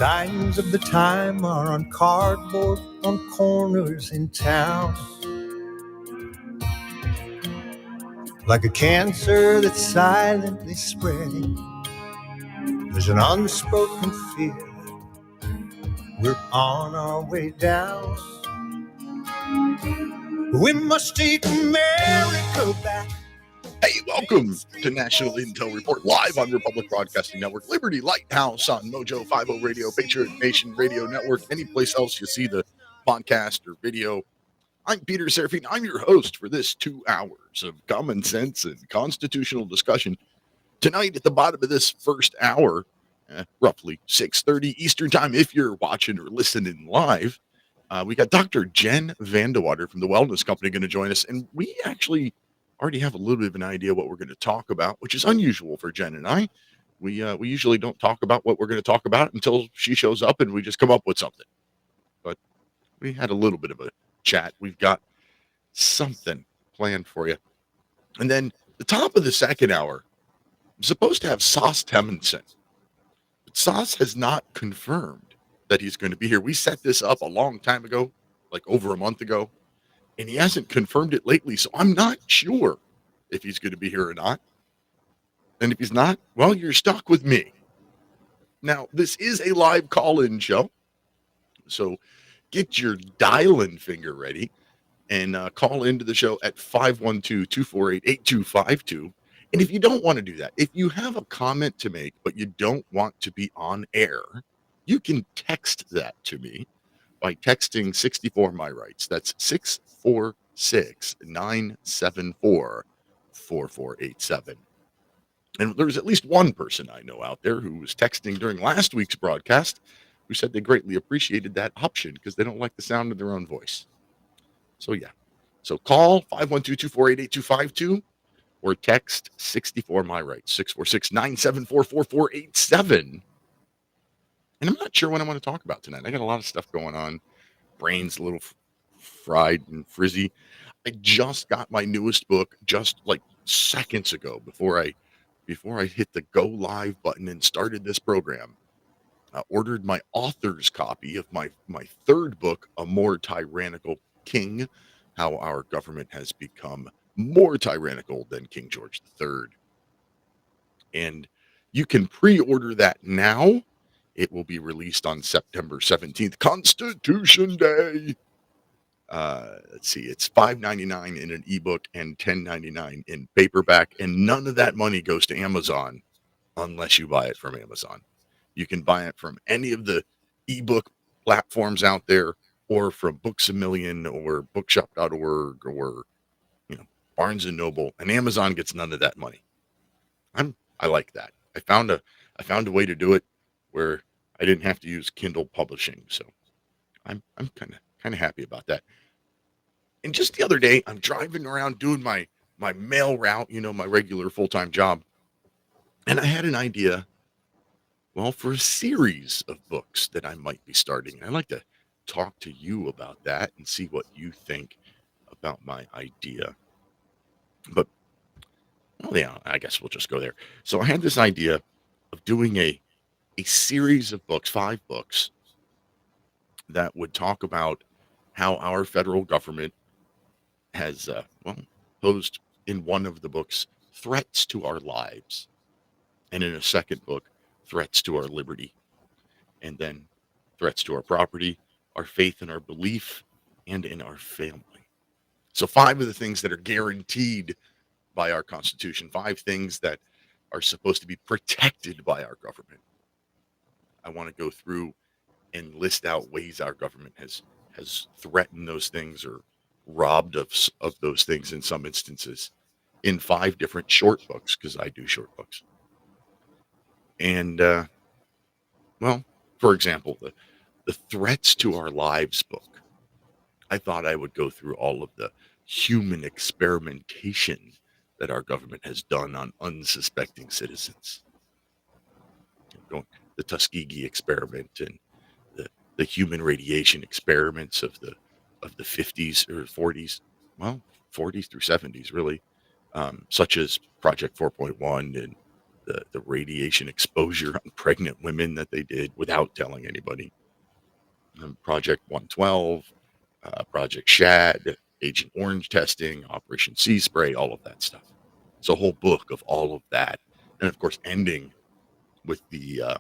Signs of the time are on cardboard on corners in town. Like a cancer that's silently spreading, there's an unspoken fear. We're on our way down. We must take America back. Hey, welcome to National Intel Report, live on Republic Broadcasting Network, Liberty Lighthouse on Mojo 50 Radio, Patriot Nation Radio Network, any place else you see the podcast or video. I'm Peter Serafine. I'm your host for this 2 hours of common sense and constitutional discussion. Tonight, at the bottom of this first hour, roughly 6:30 Eastern Time, if you're watching or listening live, we got Dr. Jen Vandewater from the Wellness Company going to join us, and we actually already have a little bit of an idea what we're going to talk about, which is unusual for Jen and I. We usually don't talk about what we're going to talk about until she shows up and we just come up with something. But we had a little bit of a chat. We've got something planned for you. And then the top of the second hour, I'm supposed to have Sos Temanson. But Sos has not confirmed that he's going to be here. We set this up a long time ago, like over a month ago. And he hasn't confirmed it lately, so I'm not sure if he's going to be here or not. And if he's not, well, you're stuck with me. Now, this is a live call-in show, so get your dial-in finger ready and call into the show at 512-248-8252. And if you don't want to do that, if you have a comment to make, but you don't want to be on air, you can text that to me by texting 64 My Rights. That's 646-974-4487. And there's at least one person I know out there who was texting during last week's broadcast who said they greatly appreciated that option because they don't like the sound of their own voice. So yeah. So call 512-248-8252 or text 64 My Rights, 646-974-4487. And I'm not sure what I want to talk about tonight. I got a lot of stuff going on. Brain's a little fried and frizzy. I just got my newest book just like seconds ago before I hit the go live button and started this program. I ordered my author's copy of my third book, A More Tyrannical King, How Our Government Has Become More Tyrannical Than King George III. And you can pre-order that now. It will be released on September 17th, Constitution Day. Let's see, it's $5.99 in an ebook and $10.99 in paperback, and none of that money goes to Amazon unless you buy it from Amazon. You can buy it from any of the ebook platforms out there, or from Books A Million, or Bookshop.org, or Barnes and Noble, and Amazon gets none of that money. I like that. I found a way to do it where I didn't have to use Kindle publishing. So I'm kind of happy about that. And just the other day, I'm driving around doing my mail route, my regular full-time job. And I had an idea, for a series of books that I might be starting. And I'd like to talk to you about that and see what you think about my idea. But, I guess we'll just go there. So I had this idea of doing a series of books, 5 books, that would talk about how our federal government has, posed in one of the books threats to our lives, and in a second book, threats to our liberty, and then threats to our property, our faith and our belief, and in our family. So 5 of the things that are guaranteed by our Constitution, 5 things that are supposed to be protected by our government. I want to go through and list out ways our government has threatened those things or robbed of those things in some instances in 5 different short books, because I do short books. And, for example, the Threats to Our Lives book, I thought I would go through all of the human experimentation that our government has done on unsuspecting citizens. The Tuskegee experiment and the human radiation experiments of the 50s or 40s, 40s through 70s, really, such as Project 4.1 and the radiation exposure on pregnant women that they did without telling anybody. Project 112, Project Shad, Agent Orange testing, Operation Sea Spray, all of that stuff. It's a whole book of all of that. And of course, ending with the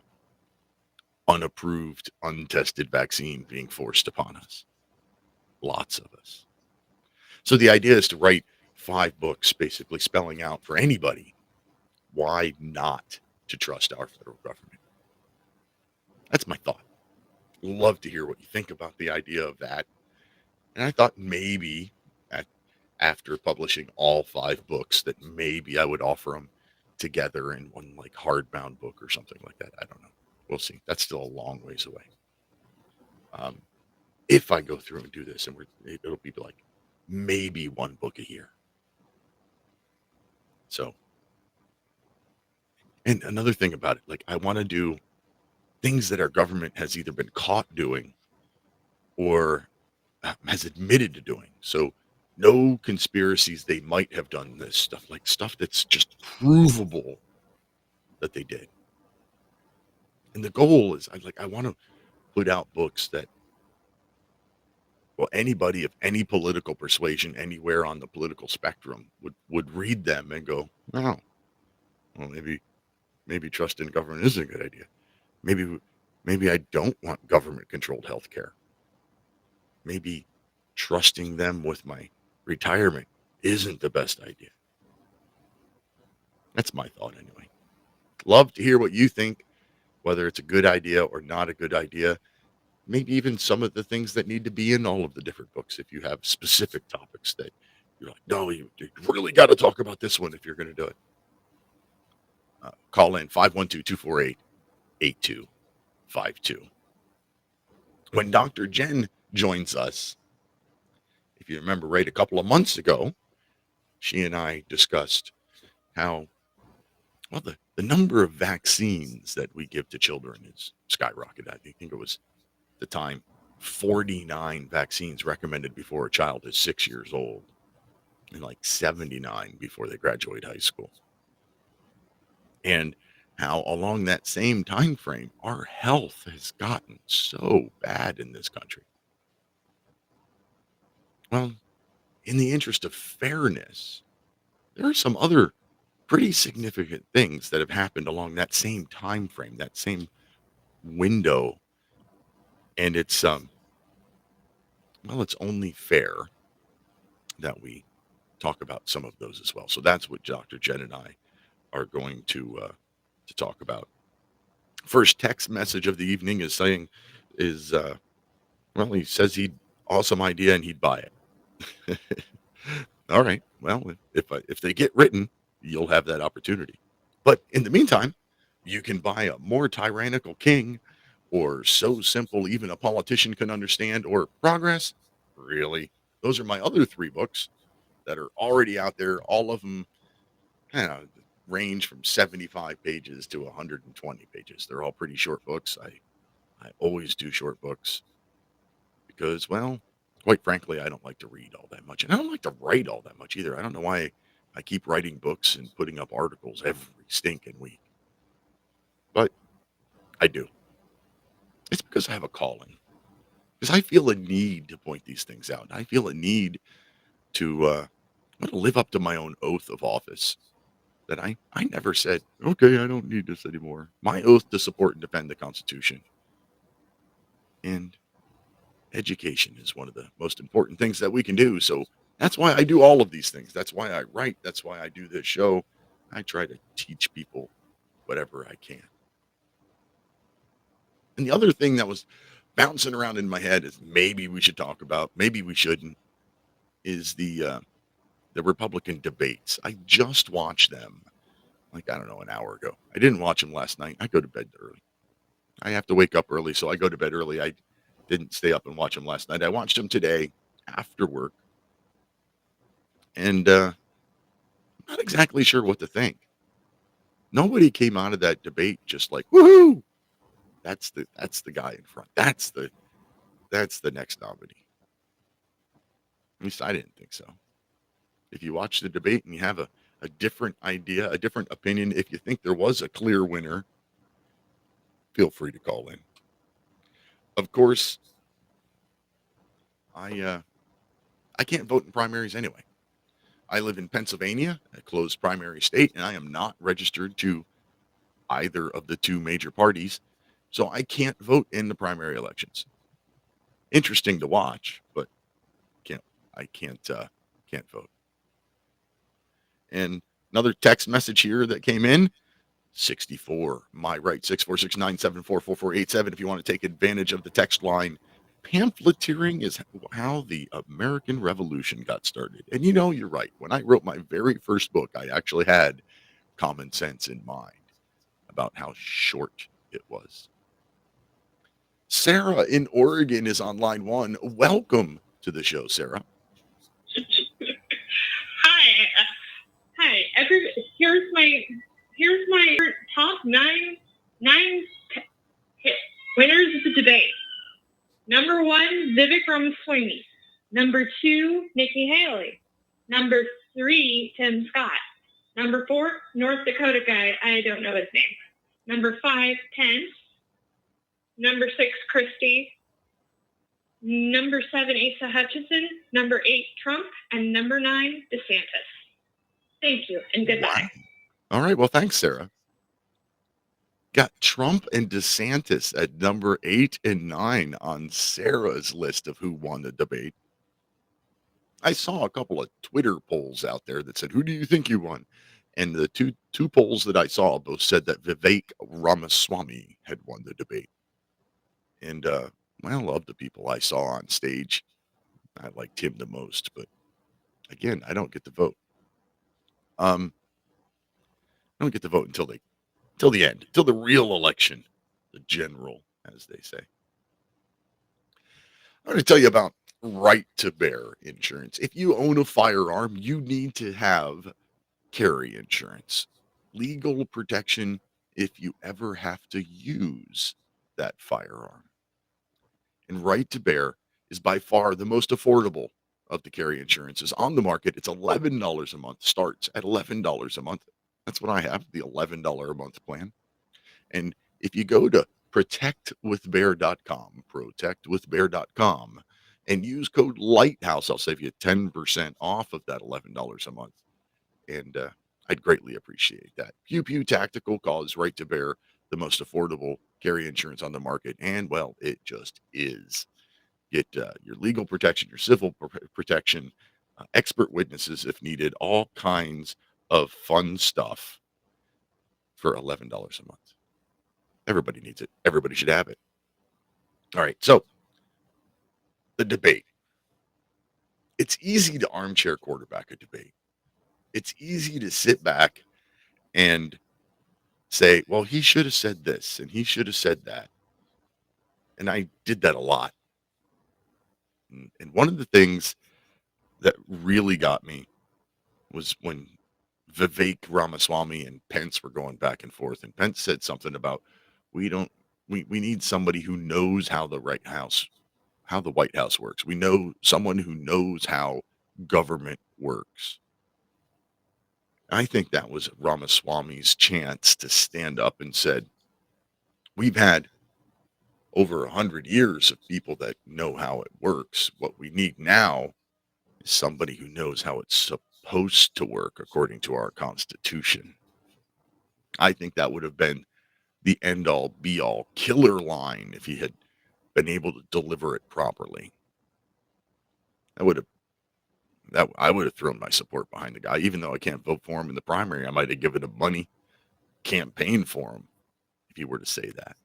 unapproved, untested vaccine being forced upon us. Lots of us. So the idea is to write 5 books basically spelling out for anybody why not to trust our federal government. That's my thought. Love to hear what you think about the idea of that. And I thought maybe at, after publishing all 5 books that maybe I would offer them together in one like hardbound book or something like that. I don't know. We'll see. That's still a long ways away. If I go through and do this, and it'll be like maybe 1 book a year. So, and another thing about it, like I want to do things that our government has either been caught doing or has admitted to doing. So, no conspiracies they might have done this stuff, like stuff that's just provable that they did. And the goal is I want to put out books that, well, anybody of any political persuasion anywhere on the political spectrum would read them and go, oh, well, maybe trust in government isn't a good idea. Maybe I don't want government controlled healthcare. Maybe trusting them with my retirement isn't the best idea. That's my thought anyway. Love to hear what you think, whether it's a good idea or not a good idea. Maybe even some of the things that need to be in all of the different books. If you have specific topics that you're like, no, you really got to talk about this one if you're going to do it. Call in 512-248-8252. When Dr. Jen joins us, if you remember right, a couple of months ago, she and I discussed how, well, the number of vaccines that we give to children is skyrocketed. I think it was the time 49 vaccines recommended before a child is 6 years old, and like 79 before they graduate high school. And how along that same time frame, our health has gotten so bad in this country. Well, in the interest of fairness, there are some other pretty significant things that have happened along that same time frame, that same window. And it's well, it's only fair that we talk about some of those as well. So that's what Dr. Jen and I are going to talk about. First text message of the evening is saying is well, he says he'd awesome idea and he'd buy it. All right. Well, if they get written, you'll have that opportunity. But in the meantime, you can buy a More Tyrannical King, or So Simple Even a Politician Can Understand, or Progress. Really? Those are my other 3 books that are already out there. All of them range from 75 pages to 120 pages. They're all pretty short books. I always do short books because, well, quite frankly, I don't like to read all that much. And I don't like to write all that much either. I don't know why I keep writing books and putting up articles every stinking week. But I do. It's because I have a calling. Because I feel a need to point these things out. I feel a need to live up to my own oath of office that I never said, okay, I don't need this anymore. My oath to support and defend the Constitution. And education is one of the most important things that we can do. So that's why I do all of these things. That's why I write. That's why I do this show. I try to teach people whatever I can. And the other thing that was bouncing around in my head is maybe we should talk about, maybe we shouldn't, is the Republican debates. I just watched them, like, I don't know, an hour ago. I didn't watch them last night. I go to bed early. I have to wake up early, so I go to bed early. I didn't stay up and watch them last night. I watched them today after work, and I'm not exactly sure what to think. Nobody came out of that debate just like, woohoo! That's the guy in front. That's the next nominee. At least I didn't think so. If you watch the debate and you have a a different idea, a different opinion. If you think there was a clear winner, feel free to call in. Of course, I can't vote in primaries anyway. I live in Pennsylvania, a closed primary state, and I am not registered to either of the two major parties, so I can't vote in the primary elections. Interesting to watch, but can't can't vote. And another text message here that came in 64 my right 646-974-4487 if you want to take advantage of the text line. Pamphleteering is how the American Revolution got started. And you know, you're right. When I wrote my very first book, I actually had common sense in mind about how short it was. Sarah in Oregon is on line one. Welcome to the show, Sarah. Hi, hi. Here's my top nine winners of the debate. Number 1, Vivek Ramaswamy. Number 2, Nikki Haley. Number 3, Tim Scott. Number 4, North Dakota guy. I don't know his name. Number 5, Pence. Number 6, Christie. Number 7, Asa Hutchinson. Number 8, Trump. And number 9, DeSantis. Thank you, and goodbye. Wow. All right. Well, thanks, Sarah. Got Trump and DeSantis at number 8 and 9 on Sarah's list of who won the debate. I saw a couple of Twitter polls out there that said, "Who do you think you won?" And the two polls that I saw both said that Vivek Ramaswamy had won the debate. And well, of the people I saw on stage, I liked him the most. But again, I don't get to vote. I don't get to vote until the end, till the real election, the general, as they say. I'm going to tell you about right to bear insurance. If you own a firearm, you need to have carry insurance, legal protection if you ever have to use that firearm. And right to bear is by far the most affordable of the carry insurances on the market. It's $11 a month, starts at $11 a month. That's what I have, the $11 a month plan. And if you go to protectwithbear.com, and use code Lighthouse, I'll save you 10% off of that $11 a month. And I'd greatly appreciate that. Pew Pew Tactical calls right to bear the most affordable carry insurance on the market. And well, it just is. Get your legal protection, your civil protection, expert witnesses if needed, all kinds of fun stuff for $11 a month. Everybody needs it. Everybody should have it. All right. So the debate. It's easy to armchair quarterback a debate. It's easy to sit back and say, well, he should have said this and he should have said that. And I did that a lot. And one of the things that really got me was when Vivek Ramaswamy and Pence were going back and forth. And Pence said something about we need somebody who knows how the White House works. We know someone who knows how government works. I think that was Ramaswamy's chance to stand up and said, we've had over 100 years of people that know how it works. What we need now is somebody who knows how it's supposed to work according to our Constitution. I think that would have been the end-all, be-all killer line if he had been able to deliver it properly. I would have thrown my support behind the guy, even though I can't vote for him in the primary. I might have given him money, campaign for him, if he were to say that.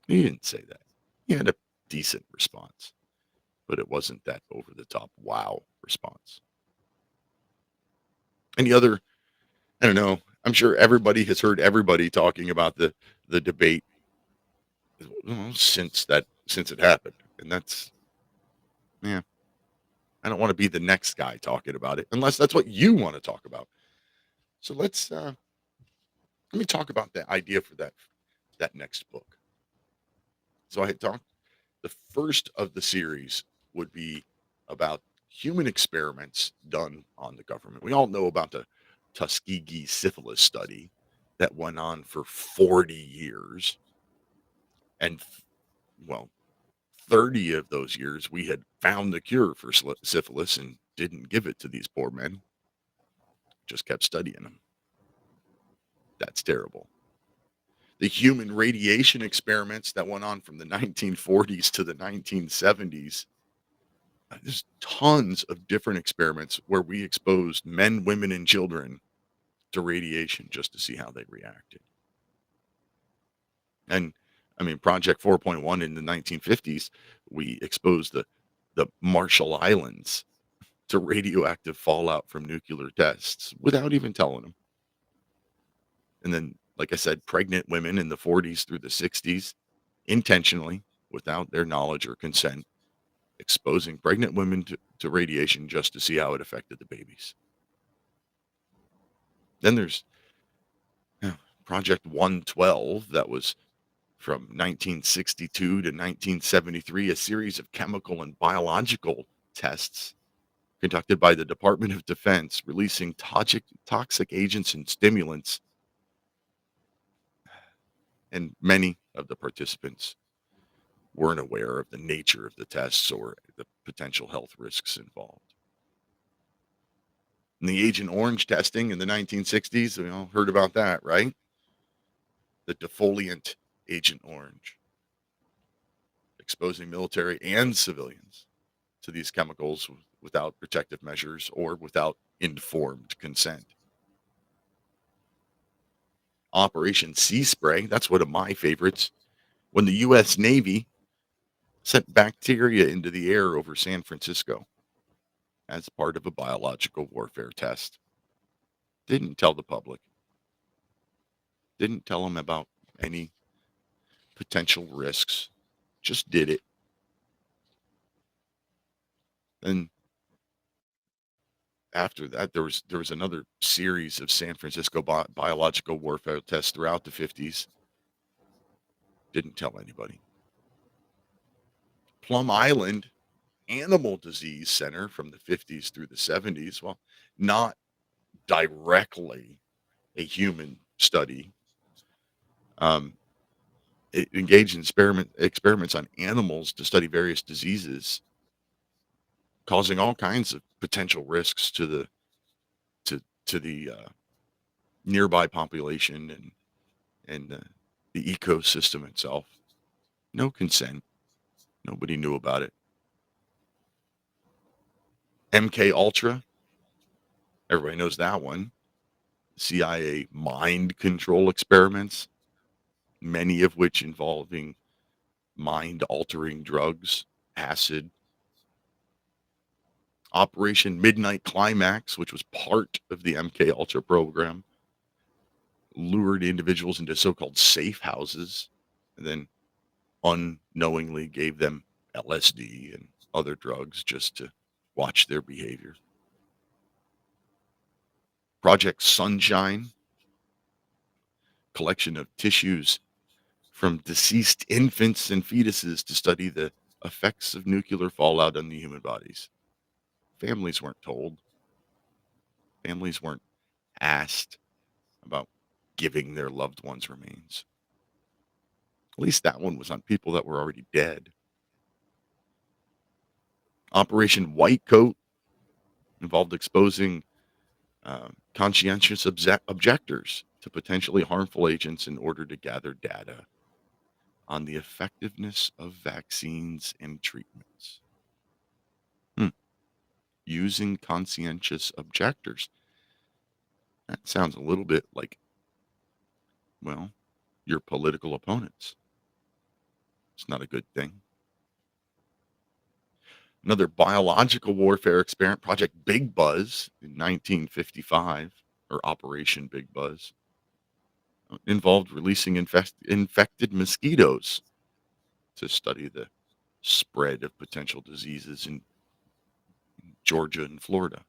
He didn't say that. He had a decent response, but it wasn't that over-the-top wow response. Any other, I don't know, I'm sure everybody has heard everybody talking about the debate since it happened. And that's, yeah, I don't want to be the next guy talking about it unless that's what you want to talk about. So let me talk about the idea for that next book. So I had talked, the first of the series would be about human experiments done on the government. We all know about the Tuskegee syphilis study that went on for 40 years. And, well, 30 of those years, we had found the cure for syphilis and didn't give it to these poor men. Just kept studying them. That's terrible. The human radiation experiments that went on from the 1940s to the 1970s. There's tons of different experiments where we exposed men, women, and children to radiation just to see how they reacted. And I mean, Project 4.1 in the 1950s, we exposed the Marshall Islands to radioactive fallout from nuclear tests without even telling them. And then, like I said, pregnant women in the 40s through the 60s, intentionally, without their knowledge or consent, exposing pregnant women to radiation just to see how it affected the babies. Then there's Project 112 that was from 1962 to 1973, a series of chemical and biological tests conducted by the Department of Defense, releasing toxic agents and stimulants. And many of the participants weren't aware of the nature of the tests or the potential health risks involved. And the Agent Orange testing in the 1960s, we all heard about that, right? The defoliant Agent Orange, exposing military and civilians to these chemicals without protective measures or without informed consent. Operation Sea Spray, that's one of my favorites, when the U.S. Navy sent bacteria into the air over San Francisco as part of a biological warfare test. Didn't tell the public. Didn't tell them about any potential risks. Just did it. And after that, there was another series of San Francisco biological warfare tests throughout the 50s. Didn't tell anybody. Plum Island Animal Disease Center from the 50s through the 70s. Well, not directly a human study. It engaged in experiments on animals to study various diseases, causing all kinds of potential risks to the nearby population and the ecosystem itself. No consent. Nobody knew about it. MK Ultra. Everybody knows that one. CIA mind control experiments, many of which involving mind-altering drugs, acid. Operation Midnight Climax, which was part of the MK Ultra program, lured individuals into so-called safe houses and then unknowingly gave them LSD and other drugs just to watch their behavior. Project Sunshine, collection of tissues from deceased infants and fetuses to study the effects of nuclear fallout on the human bodies. Families weren't told. Families weren't asked about giving their loved ones' remains. At least that one was on people that were already dead. Operation White Coat involved exposing conscientious objectors to potentially harmful agents in order to gather data on the effectiveness of vaccines and treatments. Using conscientious objectors. That sounds a little bit like, well, your political opponents. It's not a good thing. Another biological warfare experiment, Project Big Buzz in 1955, or Operation Big Buzz, involved releasing infected mosquitoes to study the spread of potential diseases in Georgia and Florida.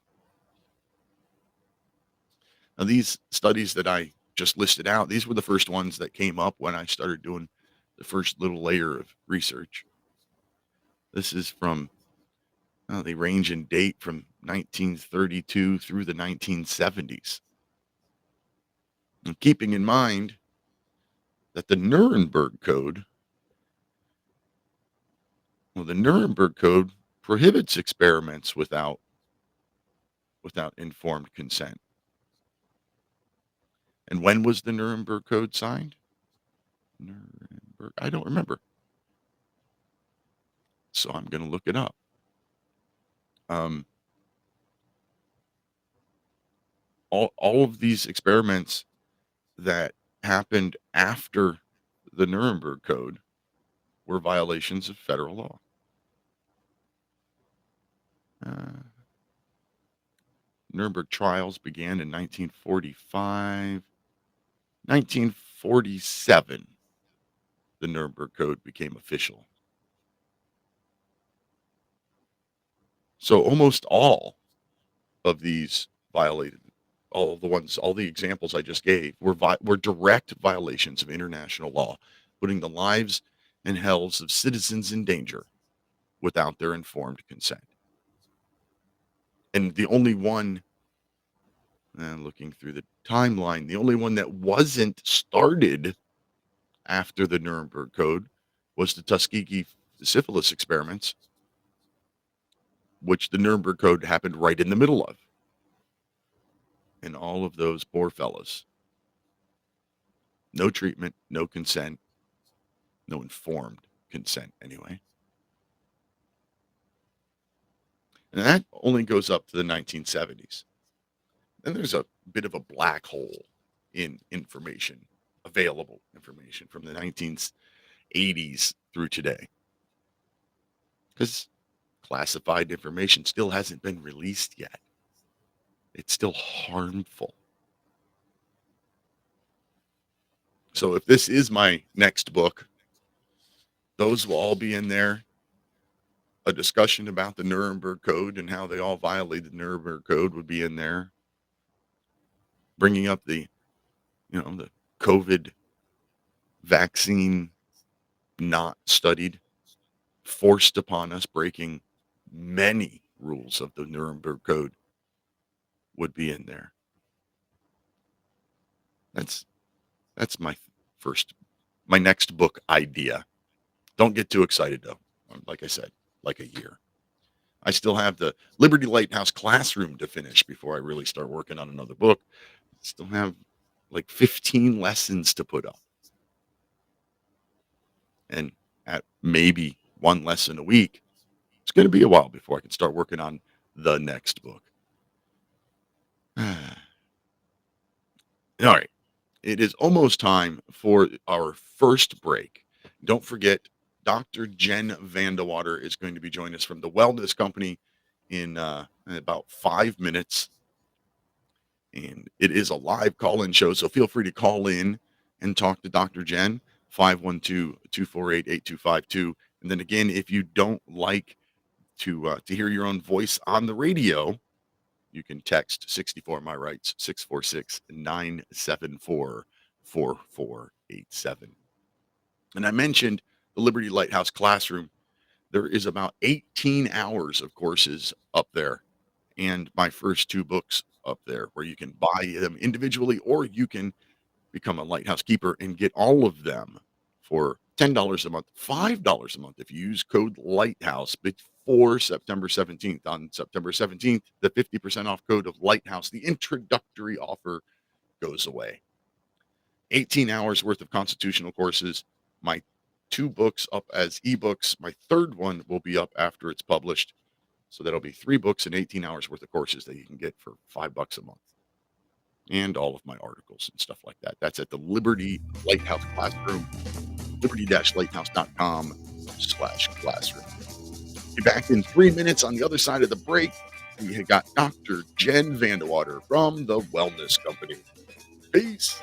Now, these studies that I just listed out, these were the first ones that came up when I started doing the first little layer of research. This is from, they range in date from 1932 through the 1970s. And keeping in mind that the Nuremberg Code prohibits experiments without informed consent. And when was the Nuremberg Code signed? I don't remember. So I'm going to look it up. All of these experiments that happened after the Nuremberg Code were violations of federal law. Nuremberg trials began in 1945. 1947, the Nuremberg Code became official. So almost all of these violated, all the examples I just gave were direct violations of international law, putting the lives and healths of citizens in danger without their informed consent. And the only one, looking through the timeline, the only one that wasn't started after the Nuremberg Code was the Tuskegee syphilis experiments, which the Nuremberg Code happened right in the middle of. And all of those poor fellas, no treatment, no consent, no informed consent anyway. And that only goes up to the 1970s. Then there's a bit of a black hole in information, available information from the 1980s through today. Because classified information still hasn't been released yet. It's still harmful. So if this is my next book, those will all be in there. A discussion about the Nuremberg Code and how they all violated the Nuremberg Code would be in there. Bringing up the COVID vaccine not studied, forced upon us, breaking many rules of the Nuremberg Code would be in there. That's my next book idea. Don't get too excited though. Like I said, like a year. I still have the Liberty Lighthouse classroom to finish before I really start working on another book. Still have like 15 lessons to put up. And at maybe one lesson a week, it's going to be a while before I can start working on the next book. All right. It is almost time for our first break. Don't forget, Dr. Jen Vandewater is going to be joining us from the Wellness Company in about 5 minutes. And it is a live call-in show, so feel free to call in and talk to Dr. Jen, 512-248-8252. And then again, if you don't like to hear your own voice on the radio, you can text 64 My Rights, 646-974-4487. And I mentioned the Liberty Lighthouse classroom. There is about 18 hours of courses up there, and my first 2 books up there where you can buy them individually, or you can become a Lighthouse keeper and get all of them for $10 a month, $5 a month if you use code Lighthouse before September 17th. On September 17th, the 50% off code of Lighthouse, the introductory offer, goes away. 18 hours worth of constitutional courses. My 2 books up as ebooks. My third one will be up after it's published. So that'll be 3 books and 18 hours worth of courses that you can get for $5 a month. And all of my articles and stuff like that. That's at the Liberty Lighthouse Classroom, liberty-lighthouse.com/classroom. Be back in 3 minutes. On the other side of the break, we have got Dr. Jen Vandewater from the Wellness Company. Peace.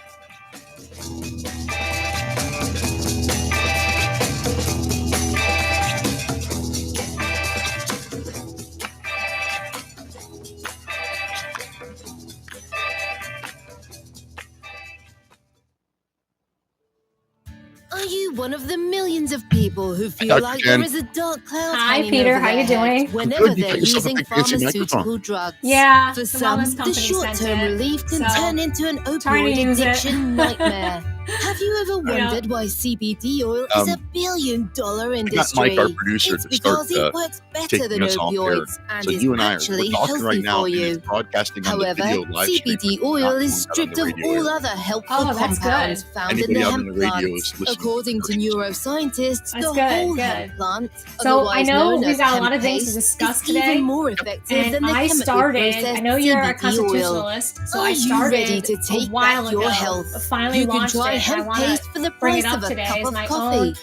Are you one of the millions of people who feel Dr. like Jen. there is a dark cloud Hi, hanging Peter. over How their you doing? heads whenever Good. You they're got yourself a using big fancy pharmaceutical microphone. drugs? Yeah, For the some, wellness the company sent short-term it, relief can so turn into an trying to opioid use it. addiction nightmare. Have you ever wondered why CBD oil is a billion-dollar I got industry? Mike, our producer, It's to start because it works better taking than us off air. opioids and So is you and I actually we're talking right healthy now, for and it's you. broadcasting on the However, video live stream. CBD but oil not is going out on stripped the of radio all air. other helpful Oh, that's compounds good. found in Anybody the out on hemp the radio plant. is listening. According to neuroscientists, That's the good, whole good. hemp plant, So I otherwise know known we've as got a hemp lot of things to paste, discuss is today. even more effective And than the I chemically started, processed I know you're a CBD oil. constitutionalist, so Are I you started ready to a take while back ago. your health? Finally You can launched try it, and I hemp want paste to for the bring it price up of a today cup as of my coffee. own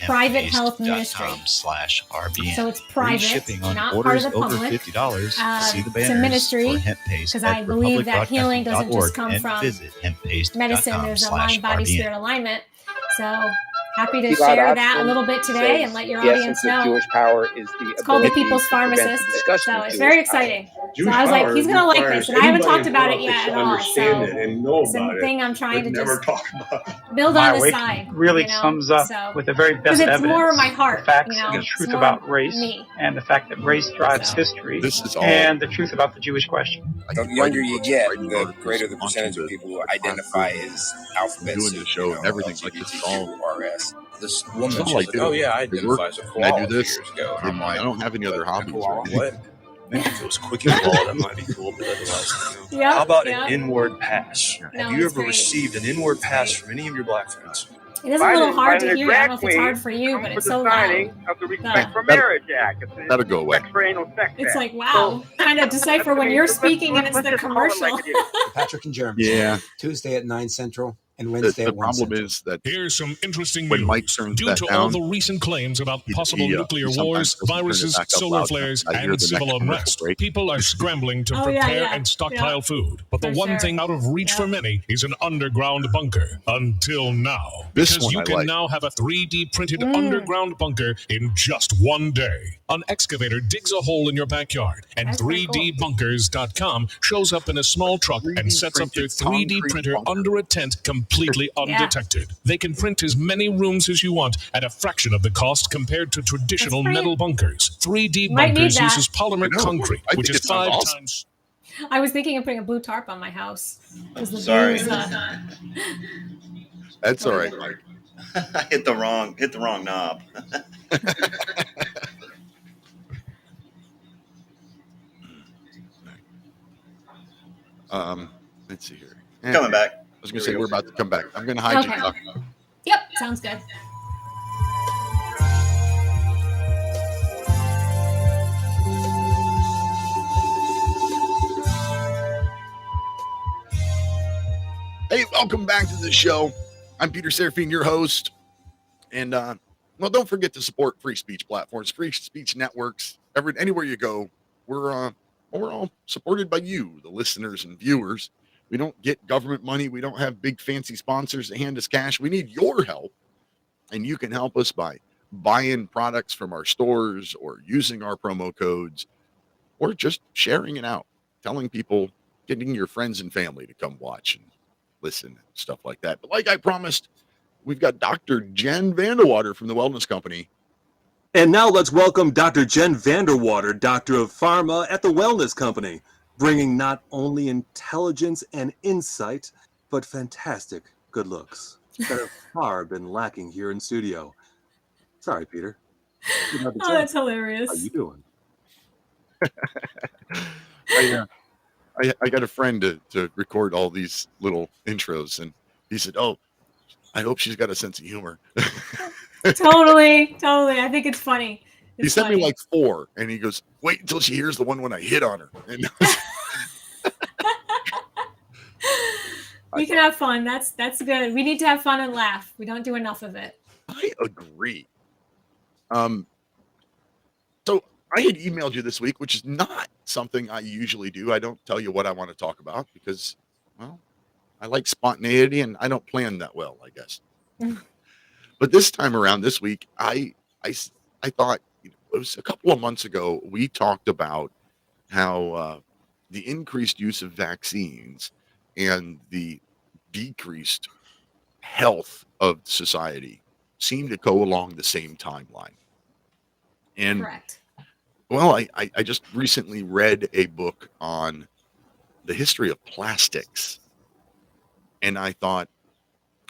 private health ministry. hemppaste.com/RBN. So it's Free private, shipping on not part orders of the over public. $50. See the It's a banners ministry, for hemp paste because at I believe that healing doesn't just republicbroadcasting.org come and from visit medicine. There's a mind, body, hemppaste.com/RBN. spirit alignment. So happy to Gilad share that a Atzmon little bit today and says let your the audience essence of know. Jewish power is the It's called the ability People's to prevent Pharmacist. the discussion So of it's Jewish very power. exciting. Jewish So I was like, power he's going to like requires this. And I haven't anybody talked in about it politics yet to at all. understand So it and know it's a about it, thing I'm trying but to never just talk about it. build My on the week side. really you know? sums up So, with the very because best it's evidence, more my heart. the facts You know, and the it's truth more about race, me. and the fact that race drives So. history, This is all. and the truth about the Jewish question. The younger you get, the greater the percentage of people who identify as alphabet doing soup, the show and everything. Like it's all. LGBTQRS. This It's woman, all she's like like, "Oh yeah, I I work identify as a and I do koala 2 this. years ago," and And I'm like, I don't have any other "But a hobbies. koala what?" Maybe if it was quick and raw, that might be cool, but otherwise, no. Yep, How about yep. an inward pass? No, Have you it's ever great. received an inward It's pass great. from any of your black friends? It is a little hard to Biden hear. I don't know if it's drag hard for you, queen but come it's for so the signing loud. of the Respect for That'll- Marriage Act. It's the That'll go away. Sex for Anal Sex It's Act. like, wow, trying to decipher when you're speaking and it's the let's just call it commercial. like it is. Patrick and Jeremy. Yeah. Tuesday at 9 Central and The Wednesday at 1 problem Central. is that Here's some interesting when news. Mike turns Due that to down, all the recent claims about possible nuclear sometimes wars, doesn't turn it viruses, back up solar loud flares, enough. I hear and the civil next commercial unrest, break. people are scrambling to Oh, yeah, prepare yeah, and stockpile yeah. food. But the For one sure. thing out of reach Yeah. for many is an underground bunker. Until now. This Because one you I can like. now have a 3D printed underground bunker in just one day. An excavator digs a hole in your backyard, and That's pretty 3dbunkers.com shows up in a small truck and sets up their 3D concrete printer bunker. under a tent completely undetected. They can print as many rooms as you want at a fraction of the cost compared to traditional That's pretty- metal bunkers. 3D Might need Bunkers that. uses polymer I know. concrete, I which think is it sounds 5 awesome. times. I was thinking of putting a blue tarp on my house. Because the Sorry. view is, That's all right, Mike. I hit the wrong knob. Let's see here. Coming back. I was going to say we're about to come back. I'm going to hide Okay. you. Yep, sounds good. Hey, welcome back to the show. I'm Peter Serafine, your host. And, well, don't forget to support free speech platforms, free speech networks. Anywhere you go, we're all supported by you, the listeners and viewers. We don't get government money. We don't have big fancy sponsors that hand us cash. We need your help. And you can help us by buying products from our stores or using our promo codes or just sharing it out, telling people, getting your friends and family to come watch and listen and stuff like that. But like I promised, we've got Dr. Jen Vanderwater from the Wellness Company. And now let's welcome Dr. Jen Vanderwater, Doctor of Pharma at the Wellness Company, bringing not only intelligence and insight, but fantastic good looks that have far been lacking here in studio. Sorry, Peter. Oh, that's hilarious. How you doing? I got a friend to record all these little intros, and he said, "Oh, I hope she's got a sense of humor." Totally. I think it's funny. He sent me like 4, and he goes, "Wait until she hears the one when I hit on her." And we can have fun. That's good. We need to have fun and laugh. We don't do enough of it. I agree. So I had emailed you this week, which is not something I usually do. I don't tell you what I want to talk about because, well, I like spontaneity and I don't plan that well, I guess. But this time around, this week, I thought, it was a couple of months ago, we talked about how the increased use of vaccines and the decreased health of society seem to go along the same timeline. And Correct. well, I just recently read a book on the history of plastics, and I thought,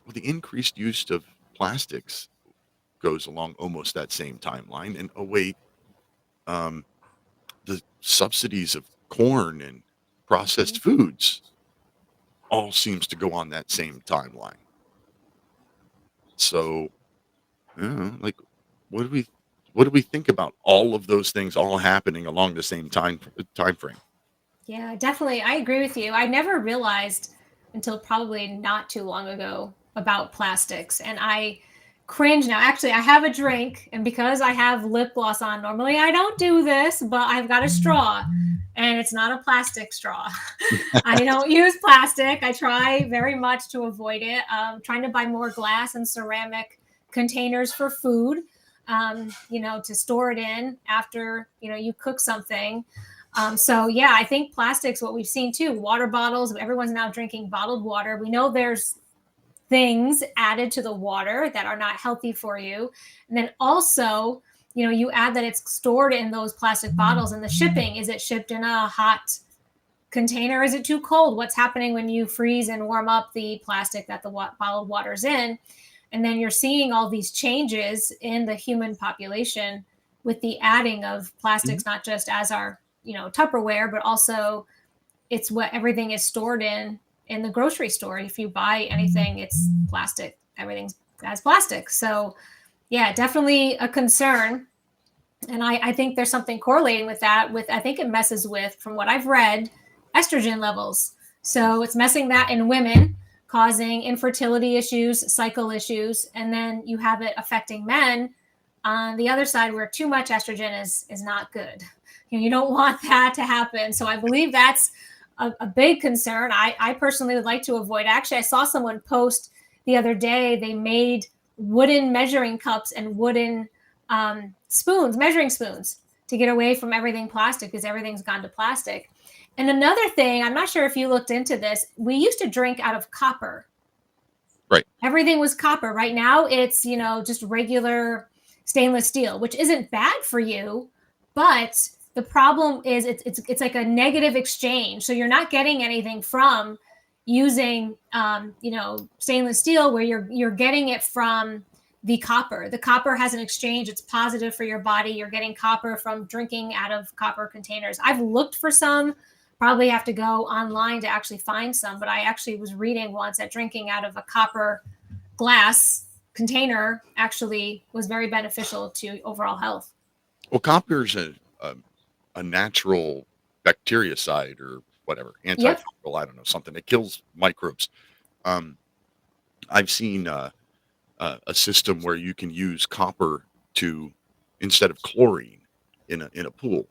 well, the increased use of plastics goes along almost that same timeline. And oh wait, um, the subsidies of corn and processed foods all seems to go on that same timeline. So, like, what do we think about all of those things all happening along the same time frame? Yeah, definitely. I agree with you. I never realized until probably not too long ago about plastics. And I cringe now. Actually, I have a drink, and because I have lip gloss on, normally I don't do this, but I've got a straw, and it's not a plastic straw. I don't use plastic. I try very much to avoid it. Trying to buy more glass and ceramic containers for food, to store it in after, you cook something. So yeah, I think plastics, what we've seen too, water bottles, everyone's now drinking bottled water. We know there's things added to the water that are not healthy for you. And then also, you add that it's stored in those plastic bottles, and the shipping, is it shipped in a hot container? Is it too cold? What's happening when you freeze and warm up the plastic that the bottled water's in? And then you're seeing all these changes in the human population with the adding of plastics, not just as our Tupperware, but also it's what everything is stored in the grocery store. If you buy anything, it's plastic. Everything has plastic. So yeah, definitely a concern. And I think there's something correlating with that. I think it messes with, from what I've read, estrogen levels. So it's messing that in women, causing infertility issues, cycle issues, and then you have it affecting men on the other side, where too much estrogen is not good. You don't want that to happen. So I believe that's a big concern. I personally would like to avoid. Actually, I saw someone post the other day, they made wooden measuring cups and wooden measuring spoons, to get away from everything plastic, because everything's gone to plastic. And another thing, I'm not sure if you looked into this, we used to drink out of copper. Right. Everything was copper. Right now it's, just regular stainless steel, which isn't bad for you, but the problem is it's like a negative exchange. So you're not getting anything from using, stainless steel, where you're getting it from the copper. The copper has an exchange. It's positive for your body. You're getting copper from drinking out of copper containers. I've looked for some, probably have to go online to actually find some, but I actually was reading once that drinking out of a copper glass container actually was very beneficial to overall health. Well, copper is a natural bactericide or whatever, antifungal, I don't know, something that kills microbes. I've seen a system where you can use copper instead of chlorine in a pool.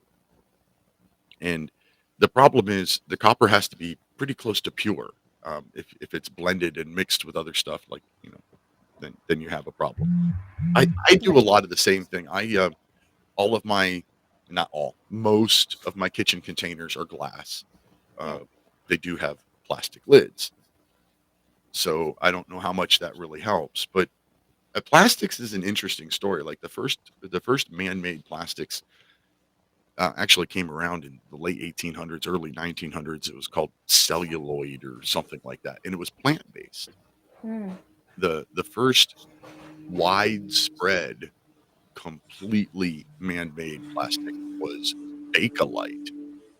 And the problem is the copper has to be pretty close to pure. If it's blended and mixed with other stuff, then you have a problem. I do a lot of the same thing. Most of my kitchen containers are glass. They do have plastic lids. So I don't know how much that really helps, but plastics is an interesting story. Like the first man-made plastics actually came around in the late 1800s, early 1900s. It was called celluloid or something like that, and it was plant-based. The first widespread, completely man-made plastic was Bakelite,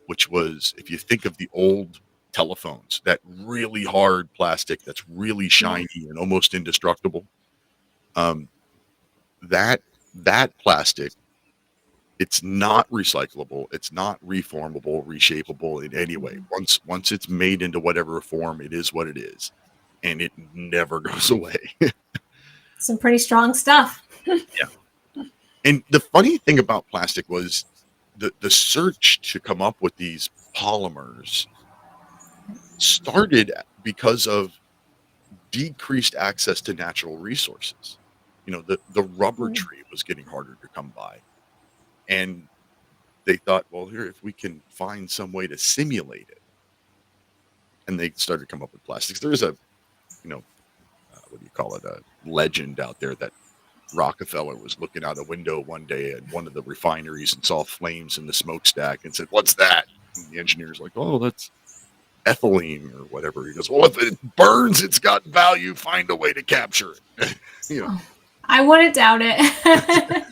which was, if you think of the old telephones, that really hard plastic that's really shiny and almost indestructible. That plastic, it's not recyclable, it's not reformable, reshapeable in any way. Once it's made into whatever form, it is what it is, and it never goes away. Some pretty strong stuff. Yeah. And the funny thing about plastic was the search to come up with these polymers started because of decreased access to natural resources. The rubber tree was getting harder to come by. And they thought, well, here, if we can find some way to simulate it. And they started to come up with plastics. There is a, what do you call it? A legend out there that Rockefeller was looking out a window one day at one of the refineries and saw flames in the smokestack and said, "What's that?" And the engineer's like, "Oh, that's ethylene or whatever." He goes, "Well, if it burns, it's got value. Find a way to capture it." I wouldn't doubt it.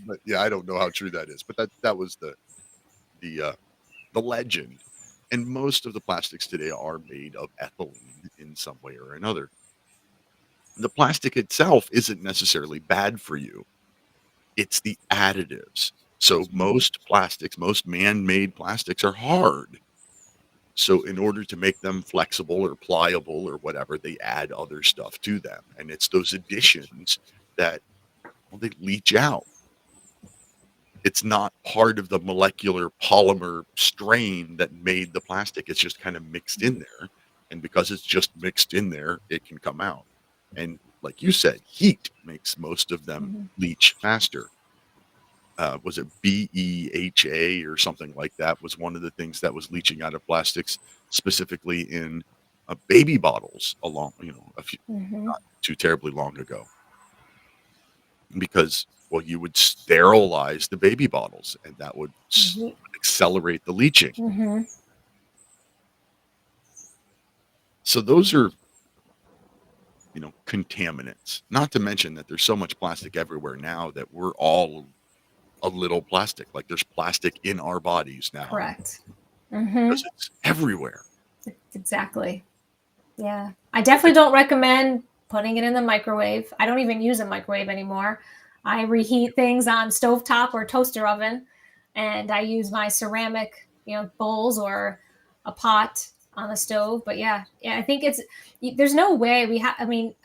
But yeah, I don't know how true that is, but that was the legend. And most of the plastics today are made of ethylene in some way or another. The plastic itself isn't necessarily bad for you. It's the additives. So most plastics, most man-made plastics are hard. So in order to make them flexible or pliable or whatever, they add other stuff to them. And it's those additions that, well, they leach out. It's not part of the molecular polymer strain that made the plastic. It's just kind of mixed in there. And because it's just mixed in there, it can come out. And like you said, heat makes most of them leach faster. Was it BEHA or something like that was one of the things that was leaching out of plastics, specifically in baby bottles a few, not too terribly long ago. Because, well, you would sterilize the baby bottles and that would accelerate the leaching. So those are, contaminants. Not to mention that there's so much plastic everywhere now that we're all a little plastic. Like there's plastic in our bodies now. Correct. Because it's everywhere. Exactly. Yeah. I definitely don't recommend putting it in the microwave. I don't even use a microwave anymore. I reheat things on stovetop or toaster oven, and I use my ceramic, bowls or a pot on the stove. But yeah, I think there's no way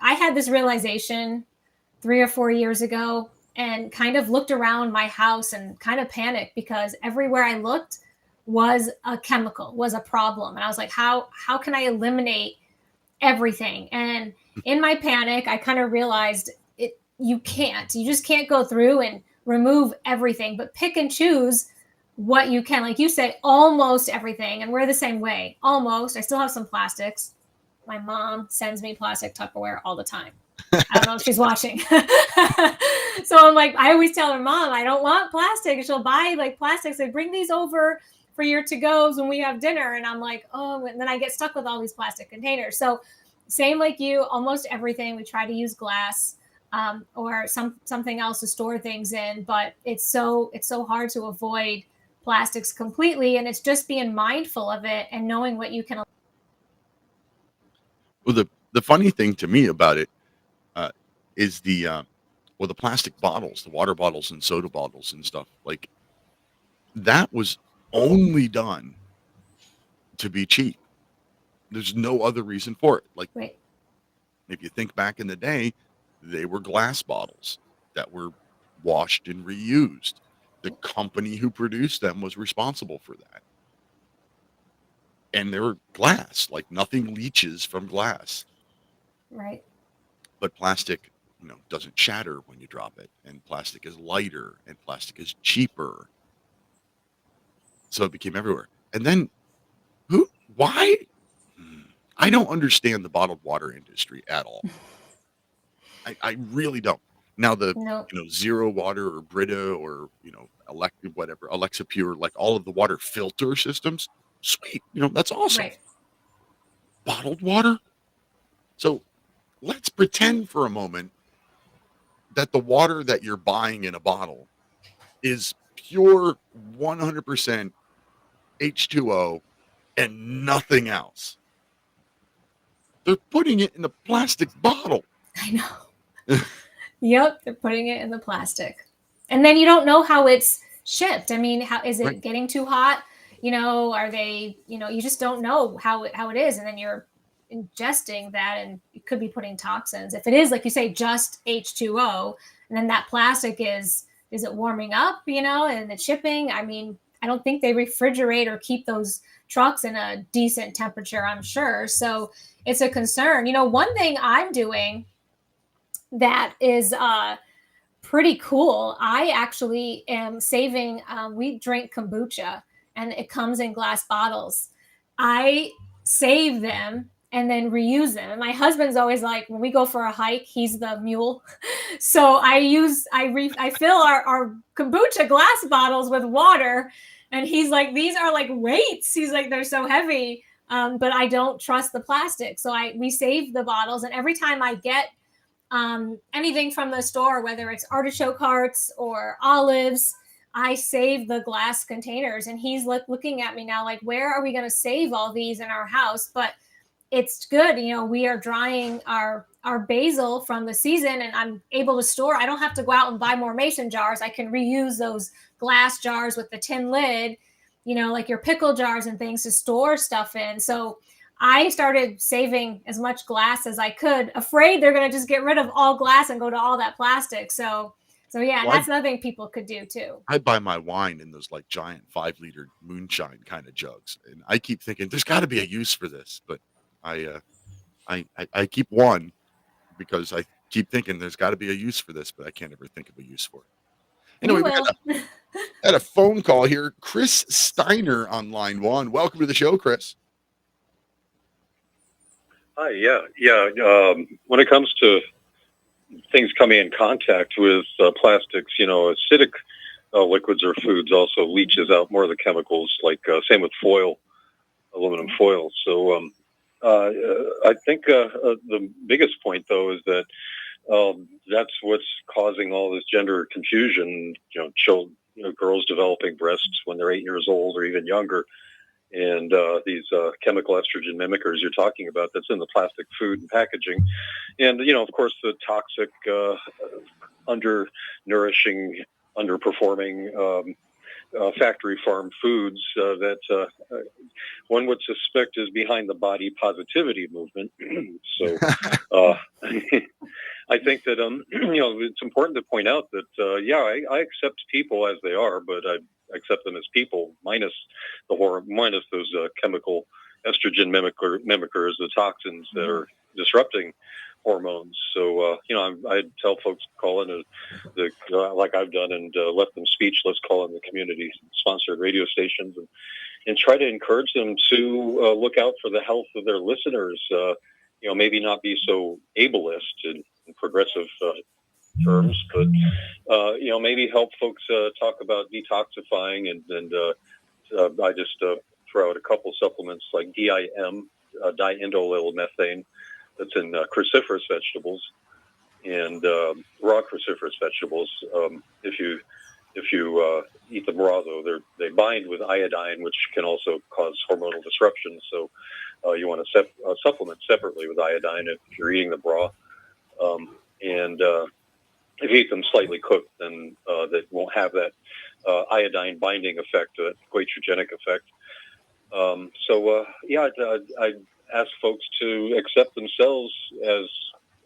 I had this realization 3 or 4 years ago and kind of looked around my house and kind of panicked because everywhere I looked was a chemical, was a problem. And I was like, how can I eliminate everything? And in my panic, I kind of realized you just can't go through and remove everything, but pick and choose what you can. Like you said, almost everything. And we're the same way. Almost. I still have some plastics. My mom sends me plastic Tupperware all the time. I don't know if she's watching. So I'm like, I always tell her, Mom, I don't want plastic. She'll buy like plastics and bring these over for your to-goes when we have dinner. And I'm like, oh, and then I get stuck with all these plastic containers. So same like you, almost everything. We try to use glass or something else to store things in, but it's so hard to avoid plastics completely. And it's just being mindful of it and knowing what you can. Well, the funny thing to me about it is the plastic bottles, the water bottles and soda bottles and stuff like that was only done to be cheap. There's no other reason for it. Like, if you think back in the day, they were glass bottles that were washed and reused. The company who produced them was responsible for that. And they were glass, like nothing leaches from glass. Right. But plastic, doesn't shatter when you drop it. And plastic is lighter and plastic is cheaper. So it became everywhere. And then why? I don't understand the bottled water industry at all. I really don't. Now Zero Water or Brita or Alexa Pure, like all of the water filter systems, sweet. That's awesome. Right. Bottled water. So let's pretend for a moment that the water that you're buying in a bottle is pure 100% H2O and nothing else. They're putting it in a plastic bottle. I know. Yep, they're putting it in the plastic. And then you don't know how it's shipped. I mean, how is it getting too hot? Are they, you just don't know how it is. And then you're ingesting that and you could be putting toxins. If it is, like you say, just H2O, and then that plastic is it warming up, and it's shipping? I mean, I don't think they refrigerate or keep those trucks in a decent temperature, I'm sure. So it's a concern. One thing I'm doing that is pretty cool. I actually am saving, we drink kombucha and it comes in glass bottles. I save them and then reuse them. And my husband's always like, when we go for a hike, he's the mule. So I fill our kombucha glass bottles with water, and he's like, these are like weights. He's like, they're so heavy. But I don't trust the plastic. So we save the bottles. And every time I get anything from the store, whether it's artichoke hearts or olives, I save the glass containers. And he's looking at me now like, where are we going to save all these in our house? But it's good. We are drying our basil from the season, and I'm able to store. I don't have to go out and buy more mason jars. I can reuse those glass jars with the tin lid, like your pickle jars and things to store stuff in. So I started saving as much glass as I could, afraid they're going to just get rid of all glass and go to all that plastic. So yeah, Well, that's another thing people could do too. I buy my wine in those like giant 5-liter moonshine kind of jugs, and I keep thinking there's got to be a use for this, but I keep one because I keep thinking there's got to be a use for this, but I can't ever think of a use for it. Anyway, we had a phone call here. Chris Steiner on line 1. Welcome to the show, Chris. Hi, yeah. When it comes to things coming in contact with plastics, acidic liquids or foods also leaches out more of the chemicals, like same with foil, aluminum foil. So I think the biggest point, though, is that that's what's causing all this gender confusion. Girls developing breasts when they're 8 years old or even younger, and these chemical estrogen mimickers you're talking about, that's in the plastic food and packaging. And, of course, the toxic, undernourishing, underperforming factory farm foods that one would suspect is behind the body positivity movement. So I think that, it's important to point out that, I accept people as they are, but I accept them as people, minus those chemical estrogen mimickers, the toxins that are disrupting hormones. So, I'd tell folks to call in, like I've done, and left them speechless, call in the community-sponsored radio stations and try to encourage them to look out for the health of their listeners. Maybe not be so ableist and progressive terms, but maybe help folks talk about detoxifying, and I just throw out a couple supplements like DIM, diindolyl methane, that's in cruciferous vegetables and raw cruciferous vegetables. If you eat them raw, though, they bind with iodine, which can also cause hormonal disruption. So you want to supplement separately with iodine if you're eating them raw. And if you eat them slightly cooked, then that won't have that iodine binding effect, that goitrogenic effect. I'd ask folks to accept themselves as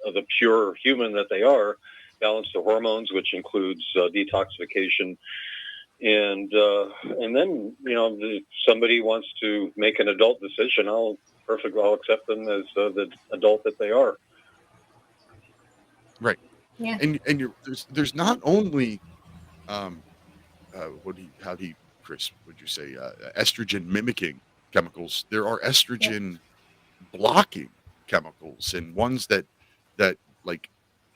the pure human that they are, balance the hormones, which includes detoxification. And then, if somebody wants to make an adult decision, I'll accept them as the adult that they are. Right. Yeah. And there's not only Chris, would you say estrogen mimicking chemicals? There are estrogen blocking chemicals, and ones that like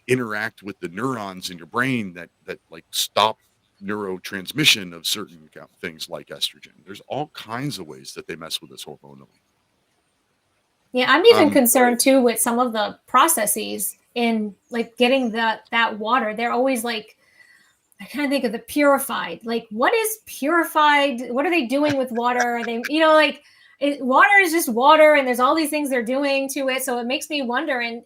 interact with the neurons in your brain that like stop neurotransmission of certain things like estrogen. There's all kinds of ways that they mess with us hormonally. Yeah, I'm even concerned too with some of the processes in like getting that water. They're always like, I kind of think of the purified. Like, what is purified? What are they doing with water? Are they, water is just water, and there's all these things they're doing to it. So it makes me wonder. And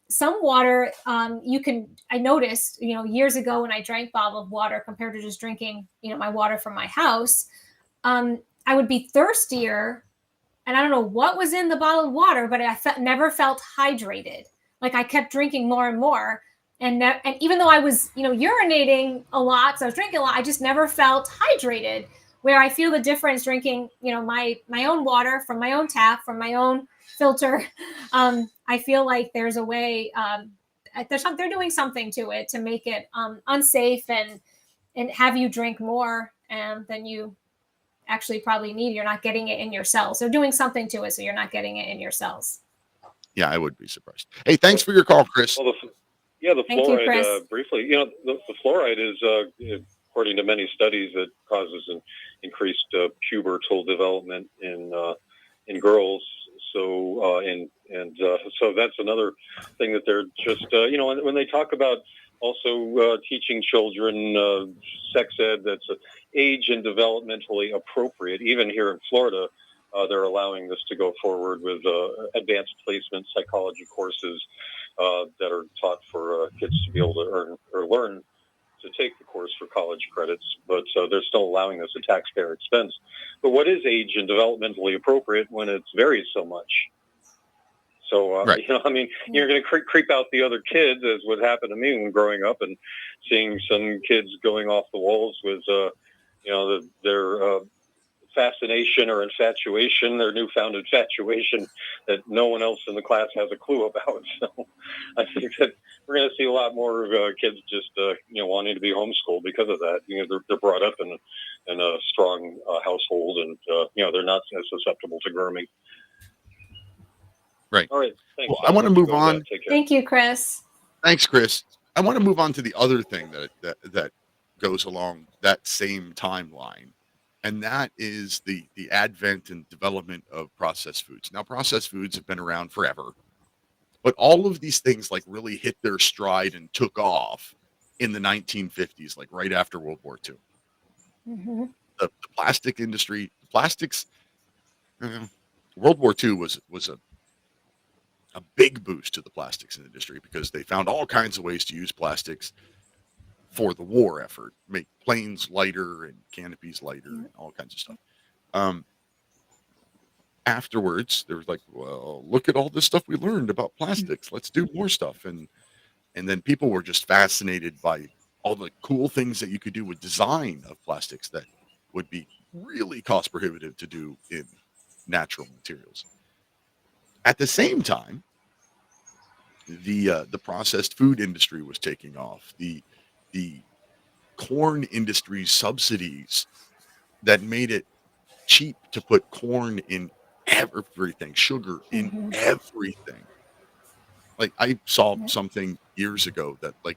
some water, I noticed, years ago when I drank bottled water compared to just drinking, my water from my house, I would be thirstier. And I don't know what was in the bottled water, but I never felt hydrated. Like I kept drinking more and more. And even though I was, urinating a lot, so I was drinking a lot, I just never felt hydrated. Where I feel the difference drinking, my own water from my own tap, from my own filter. I feel like there's a way, they're doing something to it to make it unsafe and have you drink more than you actually probably need. You're not getting it in your cells. They're doing something to it, so you're not getting it in your cells. Yeah, I would be surprised. Hey, thanks for your call, Chris. Well, the Thank you, fluoride, Chris. briefly, the fluoride is, according to many studies, it causes an increased pubertal development in girls. So, so that's another thing that they're just, when they talk about also teaching children sex ed that's age and developmentally appropriate, even here in Florida, they're allowing this to go forward with advanced placement psychology courses that are taught for kids to be able to earn or learn to take the course for college credits, but they're still allowing this at taxpayer expense. But what is age and developmentally appropriate when it varies so much? So, Right. You're going to creep out the other kids, as what happened to me when growing up and seeing some kids going off the walls with, their fascination or infatuation, their newfound infatuation that no one else in the class has a clue about. So I think that we're going to see a lot more kids just, wanting to be homeschooled because of that. They're brought up in a strong household, and, they're not as susceptible to grooming. Right. All right. Thanks. Well, I want to move on. Thank you, Chris. Thanks, Chris. I want to move on to the other thing that goes along that same timeline. And that is the advent and development of processed foods. Now, processed foods have been around forever, but all of these things like really hit their stride and took off in the 1950s, like right after World War II. Mm-hmm. The plastic industry, plastics, World War II was a big boost to the plastics industry because they found all kinds of ways to use plastics for the war effort, make planes lighter and canopies lighter and all kinds of stuff. Afterwards, there was like, well, look at all this stuff we learned about plastics. Let's do more stuff. And then people were just fascinated by all the cool things that you could do with design of plastics that would be really cost prohibitive to do in natural materials. At the same time, the processed food industry was taking off. The corn industry subsidies that made it cheap to put corn in everything, sugar in everything. Like I saw something years ago that like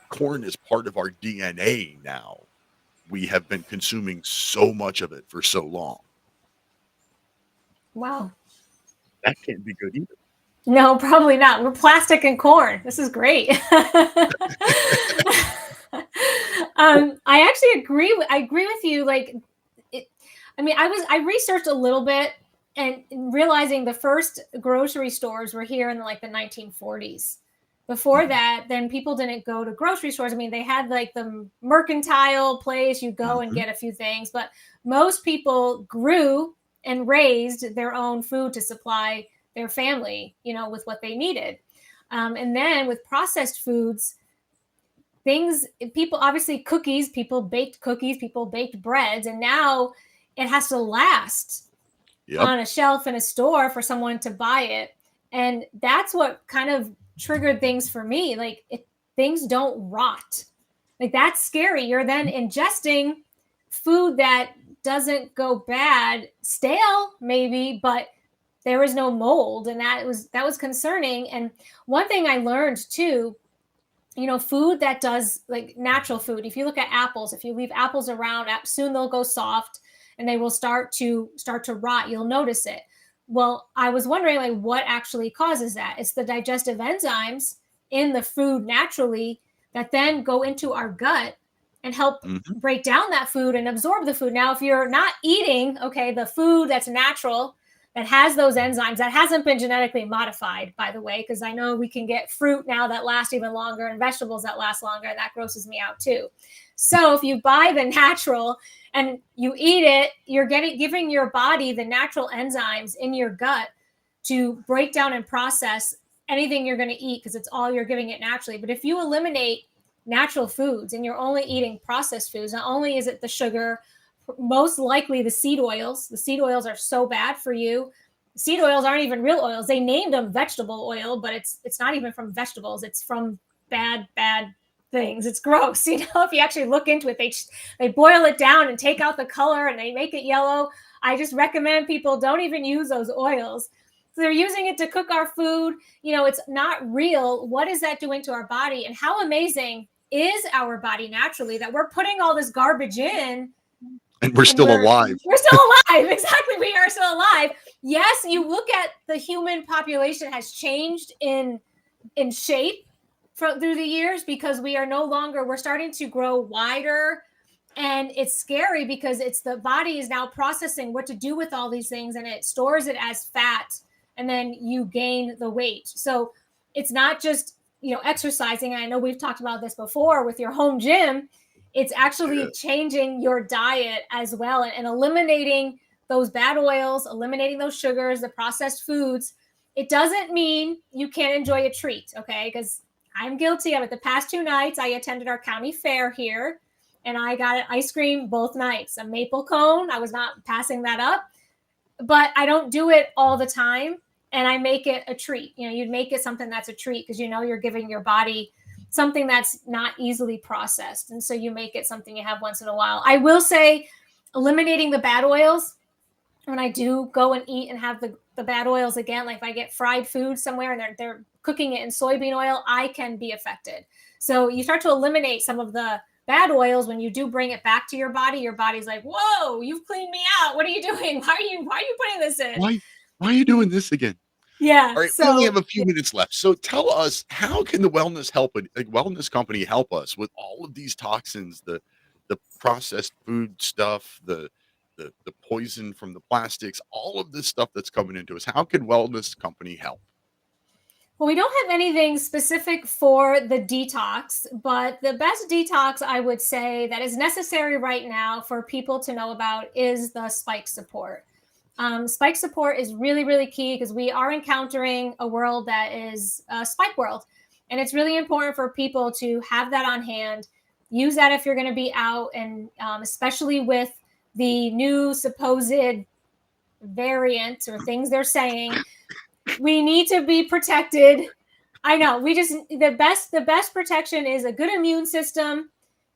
corn is part of our DNA now. We have been consuming so much of it for so long. Wow. That can't be good either. No, probably not. We're plastic and corn. This is great. I actually agree with you. Like, I researched a little bit and realizing the first grocery stores were here in like the 1940s. Before that, then people didn't go to grocery stores. I mean, they had like the mercantile place, you go and get a few things, but most people grew and raised their own food to supply their family, with what they needed. And then with processed foods, people obviously people baked cookies, people baked breads, and now it has to last on a shelf in a store for someone to buy it. And that's what kind of triggered things for me. Like things don't rot. Like that's scary. You're then ingesting food that doesn't go bad, stale maybe, but there was no mold, and that was concerning. And one thing I learned too, food that does like natural food. If you look at apples, if you leave apples around, soon they'll go soft and they will start to rot. You'll notice it. Well, I was wondering like what actually causes that. It's the digestive enzymes in the food naturally that then go into our gut and help break down that food and absorb the food. Now, if you're not eating, the food that's natural, that has those enzymes, that hasn't been genetically modified, by the way, because I know we can get fruit now that lasts even longer and vegetables that last longer, and that grosses me out too. So if you buy the natural and you eat it, you're giving your body the natural enzymes in your gut to break down and process anything you're going to eat, because it's all you're giving it naturally. But if you eliminate natural foods and you're only eating processed foods, not only is it the sugar, most likely the seed oils. The seed oils are so bad for you. Seed oils aren't even real oils. They named them vegetable oil, but it's not even from vegetables. It's from bad things. It's gross. If you actually look into it, they boil it down and take out the color and they make it yellow. I just recommend people don't even use those oils. So they're using it to cook our food. It's not real. What is that doing to our body? And how amazing is our body naturally that we're putting all this garbage in? And we're still alive. We're still alive. Exactly. We are still alive. Yes, you look at the human population has changed in shape through the years because we're starting to grow wider. And it's scary because the body is now processing what to do with all these things, and it stores it as fat, and then you gain the weight. So it's not just, exercising. I know we've talked about this before with your home gym. It's actually changing your diet as well and eliminating those bad oils, eliminating those sugars, the processed foods. It doesn't mean you can't enjoy a treat, okay? Because I'm guilty of it. The past 2 nights, I attended our county fair here, and I got an ice cream both nights, a maple cone. I was not passing that up, but I don't do it all the time, and I make it a treat. You'd make it something that's a treat because you're giving your body something that's not easily processed, and so you make it something you have once in a while. I will say, eliminating the bad oils, when I do go and eat and have the bad oils again, like if I get fried food somewhere and they're cooking it in soybean oil, I can be affected. So you start to eliminate some of the bad oils. When you do bring it back to your body's like, whoa, you've cleaned me out. What are you doing? Why are you putting this in? Why are you doing this again? Yeah. All right, we only have a few minutes left. So tell us, how can the wellness company help us with all of these toxins, the processed food stuff, the poison from the plastics, all of this stuff that's coming into us? How can wellness company help? Well, we don't have anything specific for the detox, but the best detox I would say that is necessary right now for people to know about is the spike support. Spike support is really, really key because we are encountering a world that is a spike world. And it's really important for people to have that on hand. Use that if you're going to be out, and especially with the new supposed variant or things they're saying, we need to be protected. I know the best protection is a good immune system.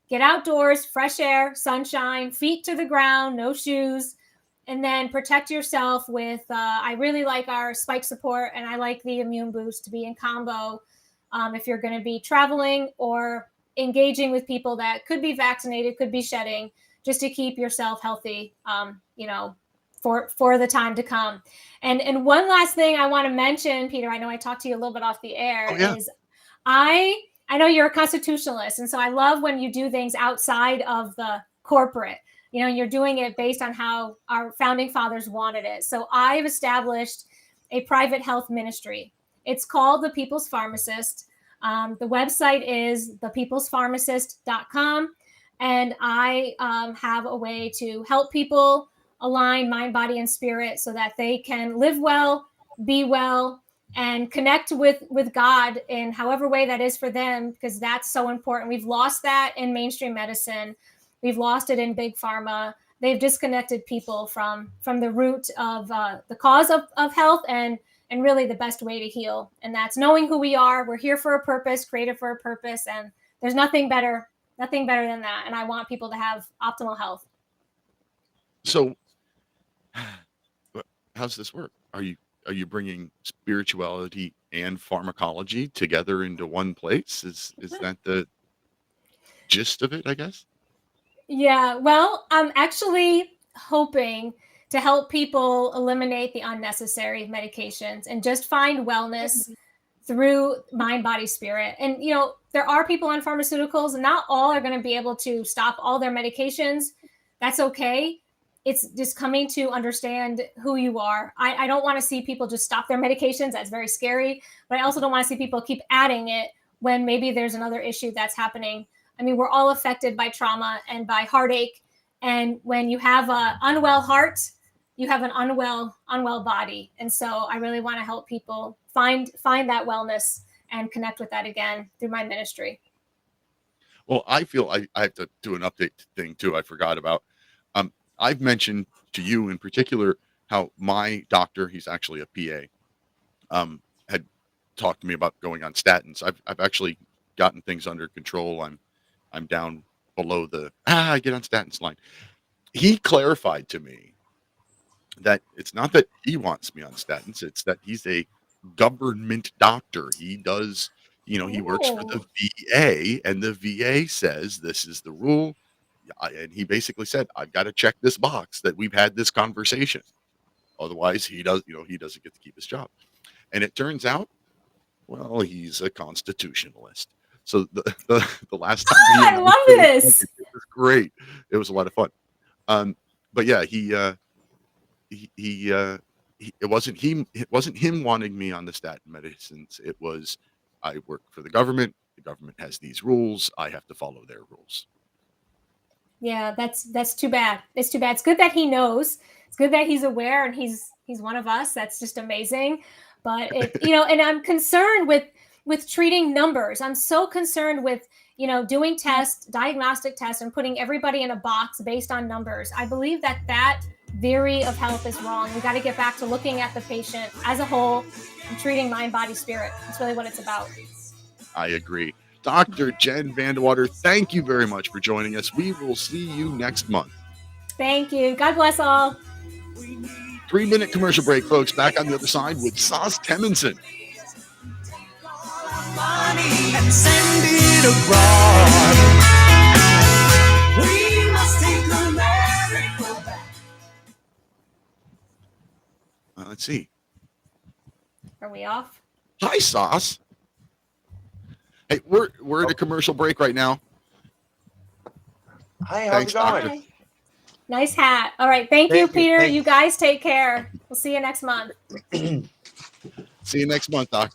Get outdoors, fresh air, sunshine, feet to the ground, no shoes, and then protect yourself with, I really like our spike support, and I like the immune boost to be in combo if you're going to be traveling or engaging with people that could be vaccinated, could be shedding, just to keep yourself healthy, for the time to come. And one last thing I want to mention, Peter, I know I talked to you a little bit off the air, is I know you're a constitutionalist, and so I love when you do things outside of the corporate. You're doing it based on how our founding fathers wanted it. So I've established a private health ministry. It's called The People's Pharmacist. The website is thepeoplespharmacist.com. And I have a way to help people align mind, body, and spirit so that they can live well, be well, and connect with God in however way that is for them, because that's so important. We've lost that in mainstream medicine. We've lost it in big pharma. They've disconnected people from the root of the cause of health and really the best way to heal. And that's knowing who we are. We're here for a purpose, created for a purpose, and there's nothing better than that. And I want people to have optimal health. So how's this work? Are you bringing spirituality and pharmacology together into one place? Is that the gist of it, I guess? Yeah, well, I'm actually hoping to help people eliminate the unnecessary medications and just find wellness through mind, body, spirit. And, there are people on pharmaceuticals, and not all are going to be able to stop all their medications. That's okay. It's just coming to understand who you are. I don't want to see people just stop their medications. That's very scary. But I also don't want to see people keep adding it when maybe there's another issue that's happening. I mean, we're all affected by trauma and by heartache. And when you have an unwell heart, you have an unwell body. And so I really want to help people find that wellness and connect with that again through my ministry. Well, I feel I have to do an update thing too. I forgot about. I've mentioned to you in particular how my doctor, he's actually a PA, had talked to me about going on statins. I've actually gotten things under control. I'm down below the I get on statins line. He clarified to me that it's not that he wants me on statins, it's that he's a government doctor. He does, he works for the VA, and the VA says this is the rule. And he basically said, I've got to check this box that we've had this conversation. Otherwise, he doesn't get to keep his job. And it turns out, well, he's a constitutionalist. So the last time I love this. It was great. It was a lot of fun. But yeah, it wasn't him wanting me on the statin medicines. It was, I work for the government. The government has these rules. I have to follow their rules. Yeah, that's too bad. It's too bad. It's good that he knows. It's good that he's aware and he's one of us. That's just amazing. But and I'm concerned with treating numbers. I'm so concerned with, doing tests, diagnostic tests, and putting everybody in a box based on numbers. I believe that theory of health is wrong. We got to get back to looking at the patient as a whole and treating mind, body, spirit. That's really what it's about. I agree. Dr. Jen Vanderwater, thank you very much for joining us. We will see you next month. Thank you. God bless all. 3-minute commercial break, folks. Back on the other side with Sos Temanson. And send it abroad. We must take America back. Let's see. Are we off? Hi, Sos. Hey, we're at a commercial break right now. Hi, how's it going? Hi. Nice hat. All right. Thank you, Peter. Thank you guys take care. We'll see you next month. See you next month, Doc.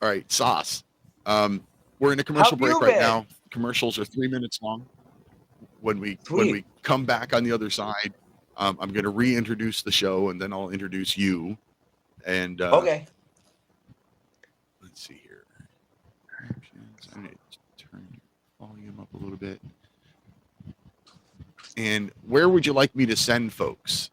All right, Sos. We're in a commercial break right now. Commercials are 3 minutes long. When we come back on the other side, I'm going to reintroduce the show, and then I'll introduce you. And okay. Let's see here. I'm going to turn your volume up a little bit. And where would you like me to send folks?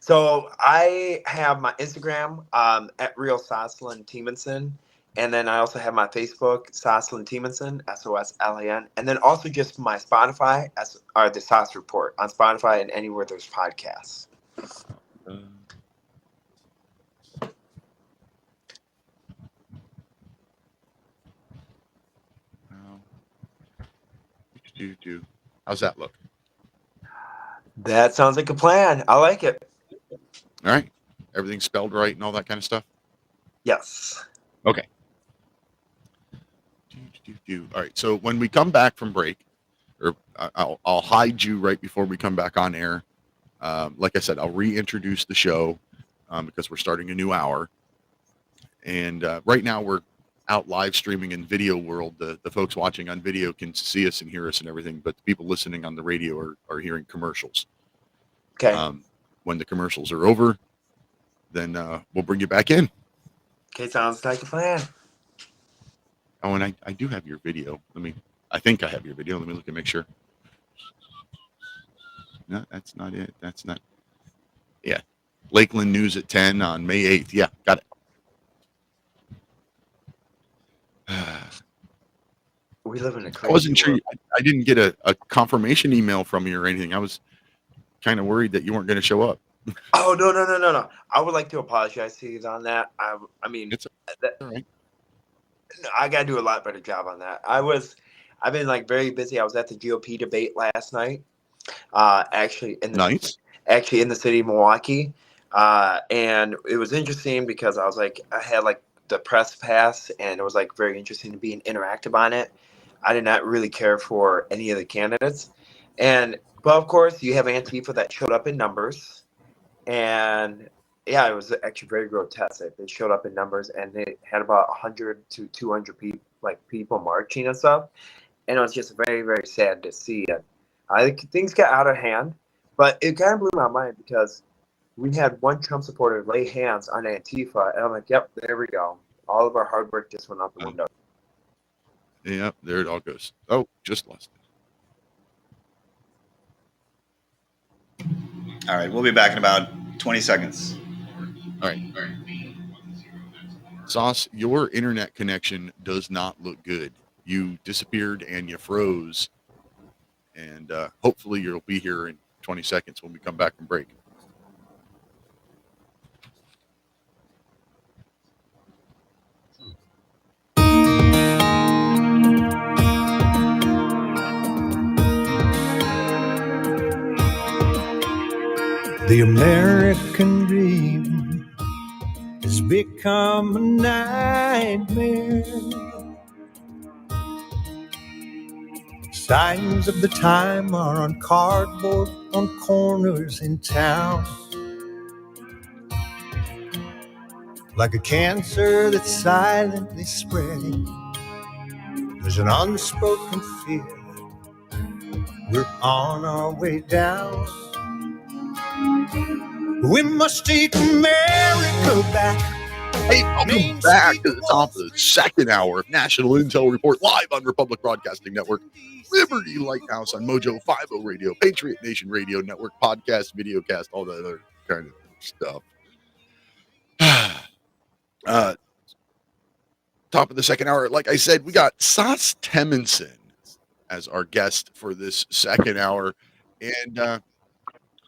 So I have my Instagram at Real Soslan Temanson. And then I also have my Facebook, Soslan Temanson, Soslan. And then also just my Spotify, or the Sos Report on Spotify and anywhere there's podcasts. How's that look? That sounds like a plan. I like it. All right. Everything's spelled right and all that kind of stuff? Yes. Okay. All right. So when we come back from break, or I'll hide you right before we come back on air. Like I said, I'll reintroduce the show because we're starting a new hour. And right now we're out live streaming in video world. The folks watching on video can see us and hear us and everything, but the people listening on the radio are hearing commercials. Okay. When the commercials are over, then we'll bring you back in. Okay, sounds like a plan. Oh, and I do have your video. I think I have your video. Let me look and make sure. No, that's not it. That's not. Yeah. Lakeland News at 10 on May 8th. Yeah, got it. We live in a crazy I wasn't sure. world. I didn't get a confirmation email from you or anything. I was kind of worried that you weren't going to show up. Oh, no. I would like to apologize to you on that. I mean, it's all right. I got to do a lot better job on that. I've been very busy. I was at the GOP debate last night. Actually in the city of Milwaukee. And it was interesting because I had the press pass, and it was very interesting to be interactive on it. I did not really care for any of the candidates. But of course you have Antifa that showed up in numbers, and yeah, it was actually very grotesque. They showed up in numbers, and they had about 100 to 200 people marching and stuff. And it was just very, very sad to see it. I think things got out of hand, but it kind of blew my mind because we had one Trump supporter lay hands on Antifa, and I'm like, yep, there we go. All of our hard work just went out the window. Yep, there it all goes. Oh, just lost it. All right, we'll be back in about 20 seconds. All right. Sos, your internet connection does not look good. You disappeared and you froze. And hopefully you'll be here in 20 seconds when we come back from break. The American dream has become a nightmare. Signs of the time are on cardboard on corners in town. Like a cancer that's silently spreading, there's an unspoken fear. We're on our way down. We must take America back. Hey, welcome back to the top of the second hour of National Intel Report, live on Republic Broadcasting Network, Liberty Lighthouse on Mojo 50 Radio, Patriot Nation Radio Network, podcast, videocast, all that other kind of stuff. Top of the second hour, like I said, we got Soslan Temanson as our guest for this second hour. And hi,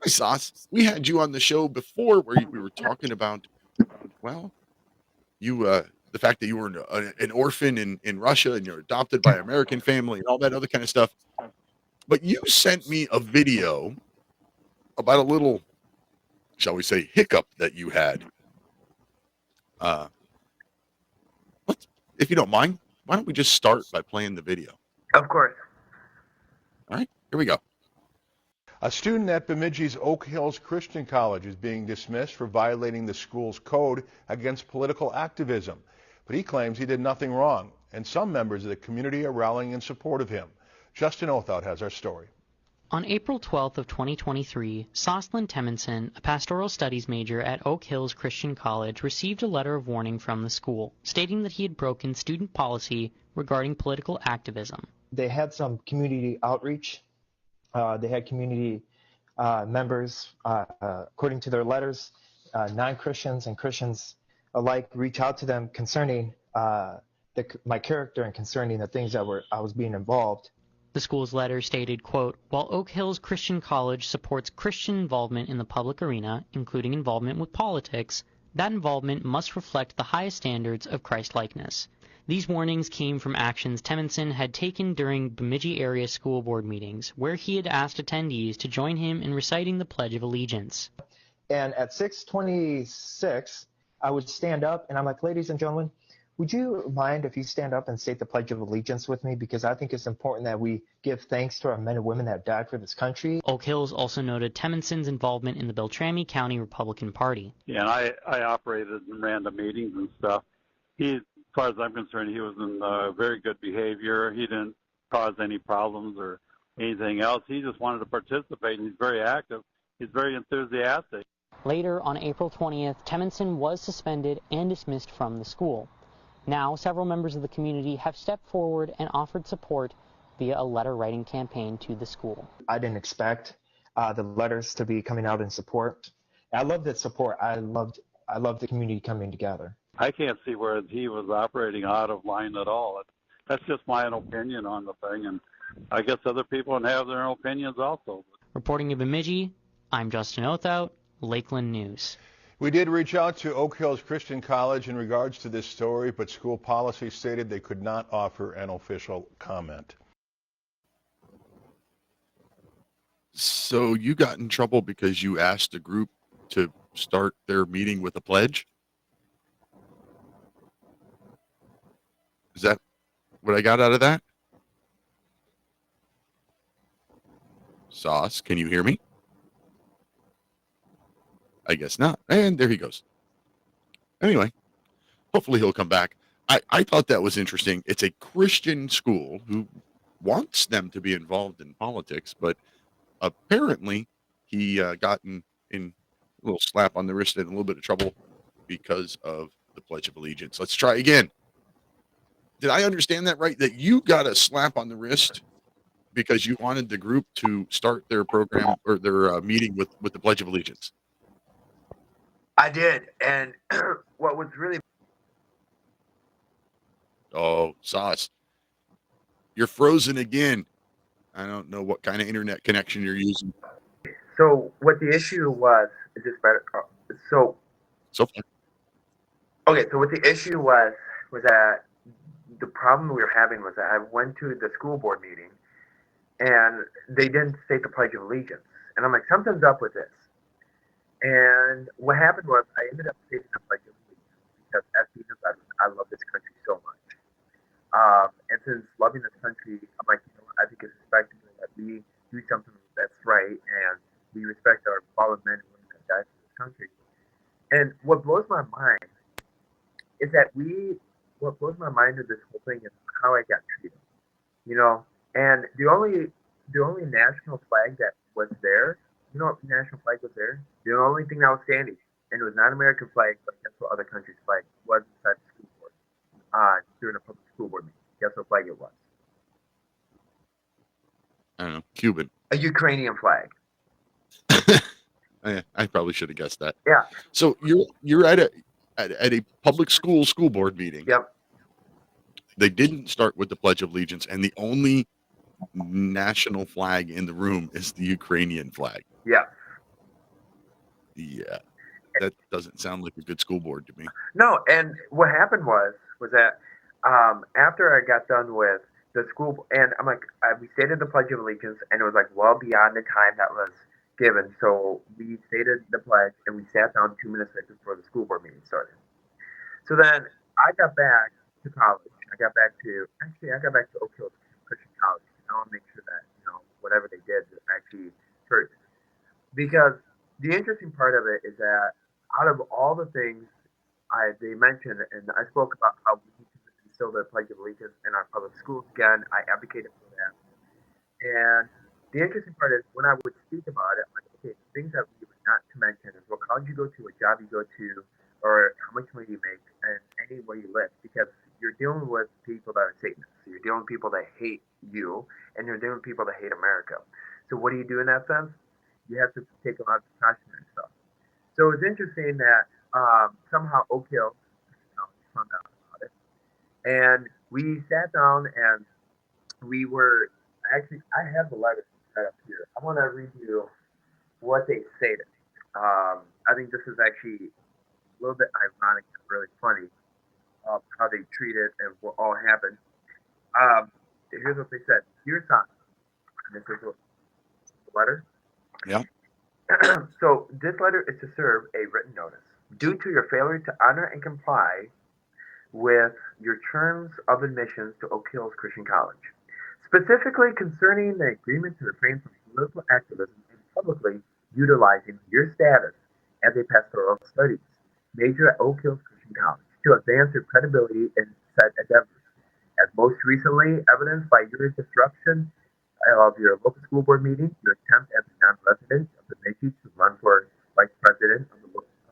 Sos. We had you on the show before where we were talking about, well, you the fact that you were an orphan in Russia and you're adopted by an American family and all that other kind of stuff. But you sent me a video about a little, shall we say, hiccup that you had. If you don't mind, why don't we just start by playing the video? Of course. All right, here we go. A student at Bemidji's Oak Hills Christian College is being dismissed for violating the school's code against political activism. But he claims he did nothing wrong, and some members of the community are rallying in support of him. Justin Othout has our story. On April 12th of 2023, Soslan Temanson, a pastoral studies major at Oak Hills Christian College, received a letter of warning from the school, stating that he had broken student policy regarding political activism. They had some community outreach. They had community members, according to their letters, non-Christians and Christians alike reach out to them concerning my character and concerning the things that I was being involved. The school's letter stated, quote, "While Oak Hills Christian College supports Christian involvement in the public arena, including involvement with politics, that involvement must reflect the highest standards of Christ-likeness. These warnings came from actions Temanson had taken during Bemidji area school board meetings, where he had asked attendees to join him in reciting the Pledge of Allegiance." And at 6:26, I would stand up, and I'm like, ladies and gentlemen, would you mind if you stand up and state the Pledge of Allegiance with me? Because I think it's important that we give thanks to our men and women that have died for this country. Oak Hills also noted Temanson's involvement in the Beltrami County Republican Party. Yeah, and I operated in random meetings and stuff. As far as I'm concerned, he was in very good behavior. He didn't cause any problems or anything else. He just wanted to participate, and he's very active. He's very enthusiastic. Later, on April 20th, Temanson was suspended and dismissed from the school. Now, several members of the community have stepped forward and offered support via a letter-writing campaign to the school. I didn't expect the letters to be coming out in support. I love that support. I loved the community coming together. I can't see where he was operating out of line at all. That's just my own opinion on the thing, and I guess other people have their own opinions also. Reporting in Bemidji, I'm Justin Othout, Lakeland News. We did reach out to Oak Hills Christian College in regards to this story, but school policy stated they could not offer an official comment. So you got in trouble because you asked a group to start their meeting with a pledge? Is that what I got out of that? Sos, can you hear me? I guess not. And there he goes. Anyway, hopefully he'll come back. I thought that was interesting. It's a Christian school who wants them to be involved in politics, but apparently he got in a little slap on the wrist and a little bit of trouble because of the Pledge of Allegiance. Let's try again. Did I understand that right? That you got a slap on the wrist because you wanted the group to start their program or their meeting with the Pledge of Allegiance? I did, and what was really Oh, Sos, you're frozen again. I don't know what kind of internet connection you're using. So what the issue was, is this better? So far. Okay, so what the issue was that the problem we were having was that I went to the school board meeting and they didn't state the Pledge of Allegiance. And I'm like, something's up with this. And what happened was I ended up stating the Pledge of Allegiance because as being a veteran, I love this country so much. And since loving this country, I'm like, you know, I think it's respectable that we do something that's right and we respect our fallen men and women that died for this country. And what blows my mind is that what blows my mind of this whole thing is how I got treated. You know, and the only national flag that was there, you know what national flag was there? The only thing that was standing, and it was not American flag, but guess what other country's flag was inside the school board during a public school board meeting. Guess what flag it was? I don't know, Cuban. A Ukrainian flag. I probably should have guessed that. Yeah. So you're at a public school board meeting. Yep. They didn't start with the Pledge of Allegiance, and the only national flag in the room is the Ukrainian flag. Yeah. Yeah. That doesn't sound like a good school board to me. No, and what happened was that after I got done with the school, and I'm like, we stated the Pledge of Allegiance, and it was like well beyond the time that was given. So we stated the pledge, and we sat down 2 minutes later before the school board meeting started. So then I got back to college. I got back to Oak Hill Christian College. I want to make sure that, you know, whatever they did actually hurt. Because the interesting part of it is that out of all the things they mentioned, and I spoke about how we need to instill the Pledge of Allegiance in our public schools again, I advocated for that. And the interesting part is when I would speak about it, I'm like, okay, things that we were not to mention is what college you go to, what job you go to, or how much money you make, and anywhere you live, because you're dealing with people that are Satanists. So you're dealing with people that hate you, and you're dealing with people that hate America. So what do you do in that sense? You have to take a lot of precautionary stuff. So it's interesting that somehow Oak Hill found out about it, and we sat down and we were actually. I have the letter right up here. I want to read you what they stated. I think this is actually a little bit ironic and really funny how they treated and what all happened. Here's what they said. Dear Son, and this is the letter. Yeah. So this letter is to serve a written notice. Due to your failure to honor and comply with your terms of admissions to Oak Hills Christian College, specifically concerning the agreement to refrain from political activism and publicly utilizing your status as a pastoral studies major at Oak Hills Christian College to advance your credibility in said endeavors, as most recently evidenced by your disruption of your local school board meeting, your attempt as a non-resident of the Bemidji to run for vice president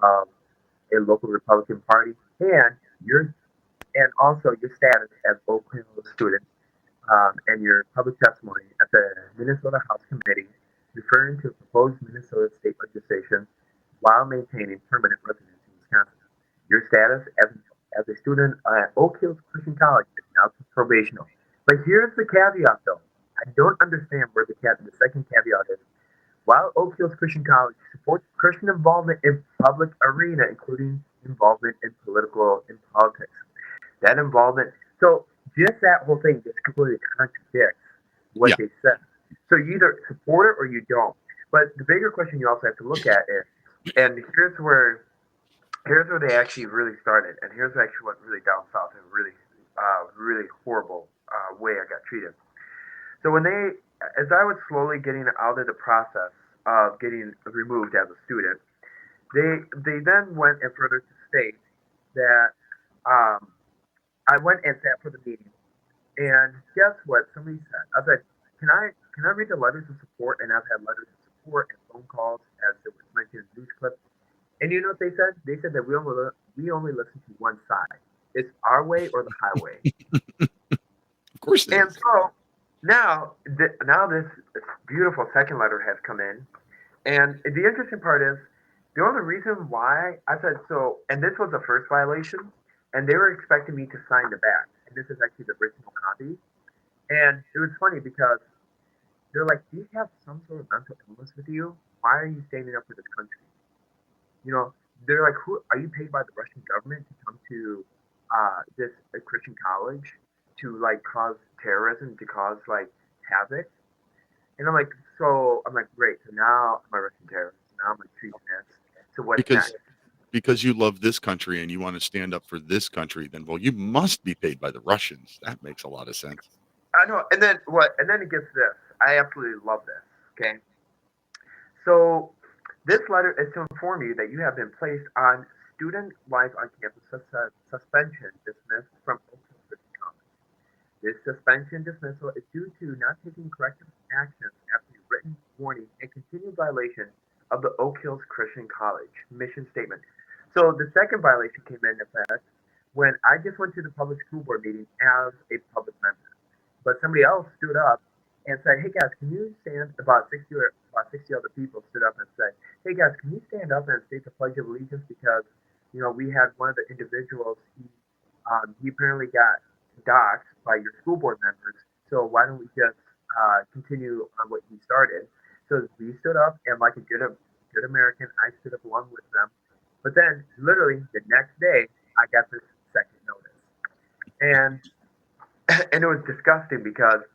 of a local Republican Party, and also your status as Oak Hill student and your public testimony at the Minnesota House Committee referring to proposed Minnesota state legislation while maintaining permanent residence in Wisconsin. Your status as a student at Oak Hills Christian College is now probational. But here's the caveat, though. I don't understand where the second caveat is. While Oak Hills Christian College supports Christian involvement in public arena, including involvement in politics, that involvement. So just that whole thing just completely contradicts what they said. So you either support it or you don't. But the bigger question you also have to look at is, and here's where they actually really started, and here's actually what really down south and really horrible way I got treated. So as I was slowly getting out of the process of getting removed as a student, they then went and further to state that I went and sat for the meeting, and guess what? Somebody said, I said, can I read the letters of support? And I've had letters of support and phone calls, as it was mentioned in news clips. And you know what they said? They said that we only listen to one side. It's our way or the highway. Of course. And so now this beautiful second letter has come in, and the interesting part is the only reason why I said so, and this was the first violation, and they were expecting me to sign the back. this is actually the original copy. And it was funny because they're like, do you have some sort of mental illness with you? Why are you standing up for this country? You know, they're like, who are you paid by the Russian government to come to this Christian college to like cause terrorism, to cause like havoc? And I'm like, great. So now I'm a Russian terrorist. Now I'm a treasonous. So what's next? Because you love this country and you want to stand up for this country, then you must be paid by the Russians. That makes a lot of sense. I know. And then what? And then it gets this. I absolutely love this. Okay. So this letter is to inform you that you have been placed on student life on campus suspension dismissed from Oak Hill Christian College. This suspension dismissal is due to not taking corrective actions after a written warning and continued violation of the Oak Hills Christian College mission statement. So the second violation came into effect when I just went to the public school board meeting as a public member. But somebody else stood up and said, hey guys, can you stand, about 60 other people stood up and said, hey guys, can you stand up and state the Pledge of Allegiance, because, you know, we had one of the individuals, he apparently got doxxed by your school board members, so why don't we just continue on what he started? So we stood up, and like a good American, I stood up along with them. But then, literally, the next day, I got this second notice. And it was disgusting because,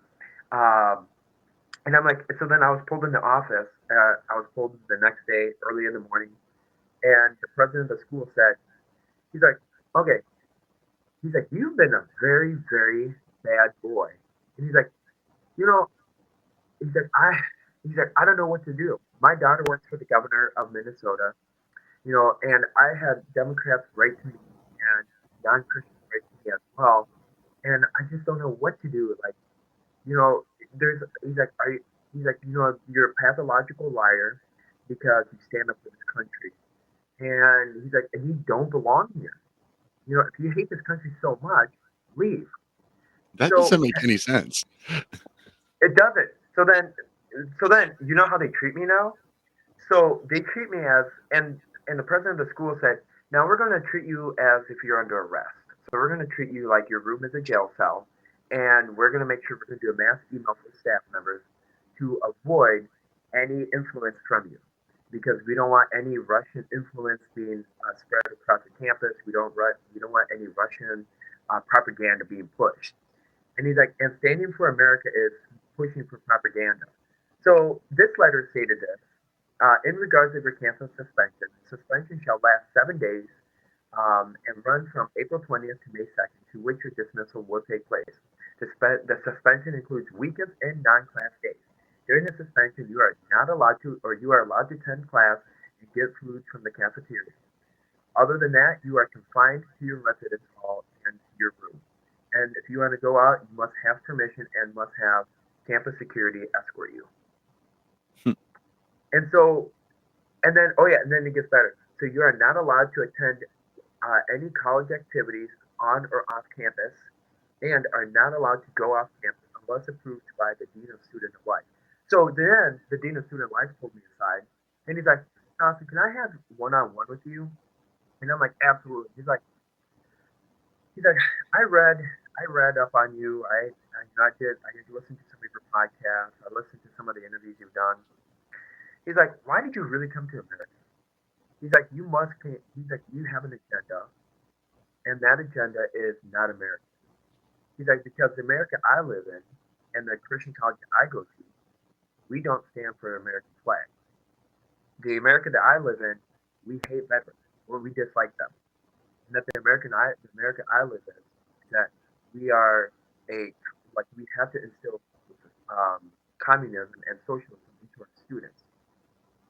and I'm like, so then I was pulled in the office. I was pulled the next day, early in the morning, and the president of the school said, he's like, okay, he's like, you've been a very, very bad boy. And he's like, you know, he's like, I don't know what to do. My daughter works for the governor of Minnesota, you know, and I had Democrats write to me and non-Christians write to me as well, and I just don't know what to do. Like, you know, he's like, you know, you're a pathological liar because you stand up for this country, and he's like, and you don't belong here. You know, if you hate this country so much, leave. That doesn't make any sense. It doesn't. So then, you know how they treat me now? So they treat me as, and the president of the school said, now we're going to treat you as if you're under arrest. So we're going to treat you like your room is a jail cell, and we're going to make sure we're going to do a mass email for staff members to avoid any influence from you, because we don't want any Russian influence being spread across the campus. We don't want any Russian propaganda being pushed. And he's like, and standing for America is pushing for propaganda. So this letter stated this. In regards to your campus suspension shall last 7 days and run from April 20th to May 2nd, to which your dismissal will take place. The suspension includes weekends and non-class days. During the suspension, you are not allowed to, or you are allowed to attend class and get food from the cafeteria. Other than that, you are confined to your residence hall and your room. And if you want to go out, you must have permission and must have campus security escort you. And so, and then it gets better. So you are not allowed to attend any college activities on or off campus, and are not allowed to go off campus unless approved by the Dean of Student Life. So then the Dean of Student Life pulled me aside, and he's like, Soslan, can I have one-on-one with you? And I'm like, absolutely. He's like, I read up on you. I did listen to some of your podcasts. I listened to some of the interviews you've done. He's like, why did you really come to America? He's like, you have an agenda, and that agenda is not America. He's like, because the America I live in and the Christian college I go to, we don't stand for an American flag. The America that I live in, we hate veterans, or we dislike them. And that the America I live in, that we have to instill communism and socialism into our students.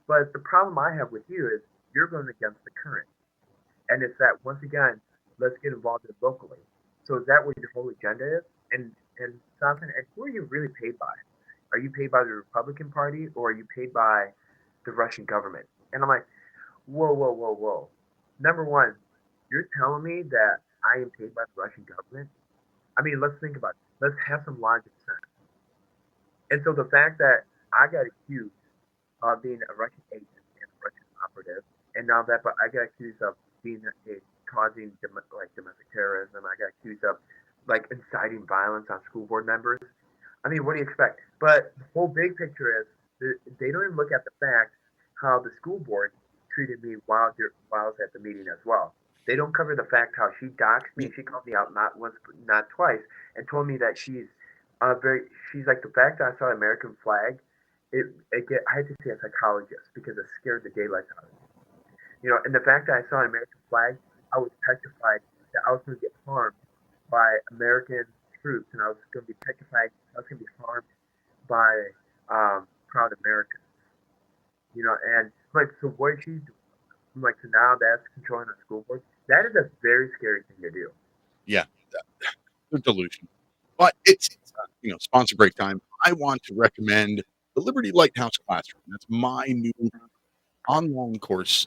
But the problem I have with you is you're going against the current. And it's that, once again, let's get involved in locally. So is that what your whole agenda is? And Soslan, and who are you really paid by? Are you paid by the Republican Party, or are you paid by the Russian government? And I'm like, whoa. Number one, you're telling me that I am paid by the Russian government? I mean, let's think about it. Let's have some logic sense. And so the fact that I got accused of being a Russian agent and a Russian operative, and now that I got accused of being causing domestic terrorism, I got accused of like inciting violence on school board members. I mean, what do you expect? But the whole big picture is they don't even look at the fact how the school board treated me while I was at the meeting as well. They don't cover the fact how she doxed me. She called me out not once, but not twice, and told me that she's like the fact that I saw an American flag. I had to see a psychologist because it scared the daylights out of me. You know, and the fact that I saw an American flag, I was petrified that I was going to get harmed by American troops, and I was going to be petrified. I was going to be harmed by proud Americans. You know, and like, so what is she doing? I'm like, so now that's controlling the school board. That is a very scary thing to do. Yeah, the delusion. But it's sponsor break time. I want to recommend the Liberty Lighthouse Classroom. That's my new online course.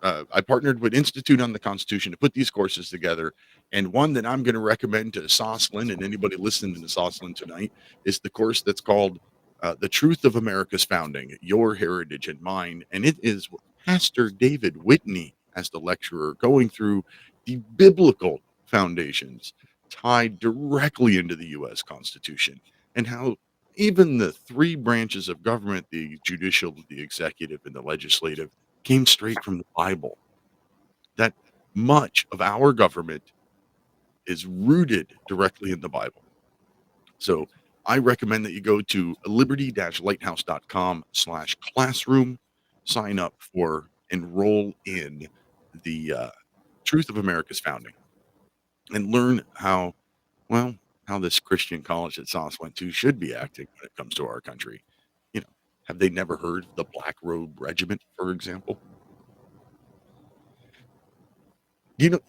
I partnered with Institute on the Constitution to put these courses together, and one that I'm going to recommend to Soslan and anybody listening to Soslan tonight is the course that's called "The Truth of America's Founding: Your Heritage and Mine," and it is Pastor David Whitney as the lecturer, going through the biblical foundations tied directly into the U.S. Constitution, and how even the three branches of government, the judicial, the executive, and the legislative, came straight from the Bible. That much of our government is rooted directly in the Bible. So I recommend that you go to liberty-lighthouse.com/classroom, sign up for enroll in the Truth of America's Founding, and learn how this Christian college that Sos went to should be acting when it comes to our country. Have they never heard of the Black Robe Regiment, for example? Yeah.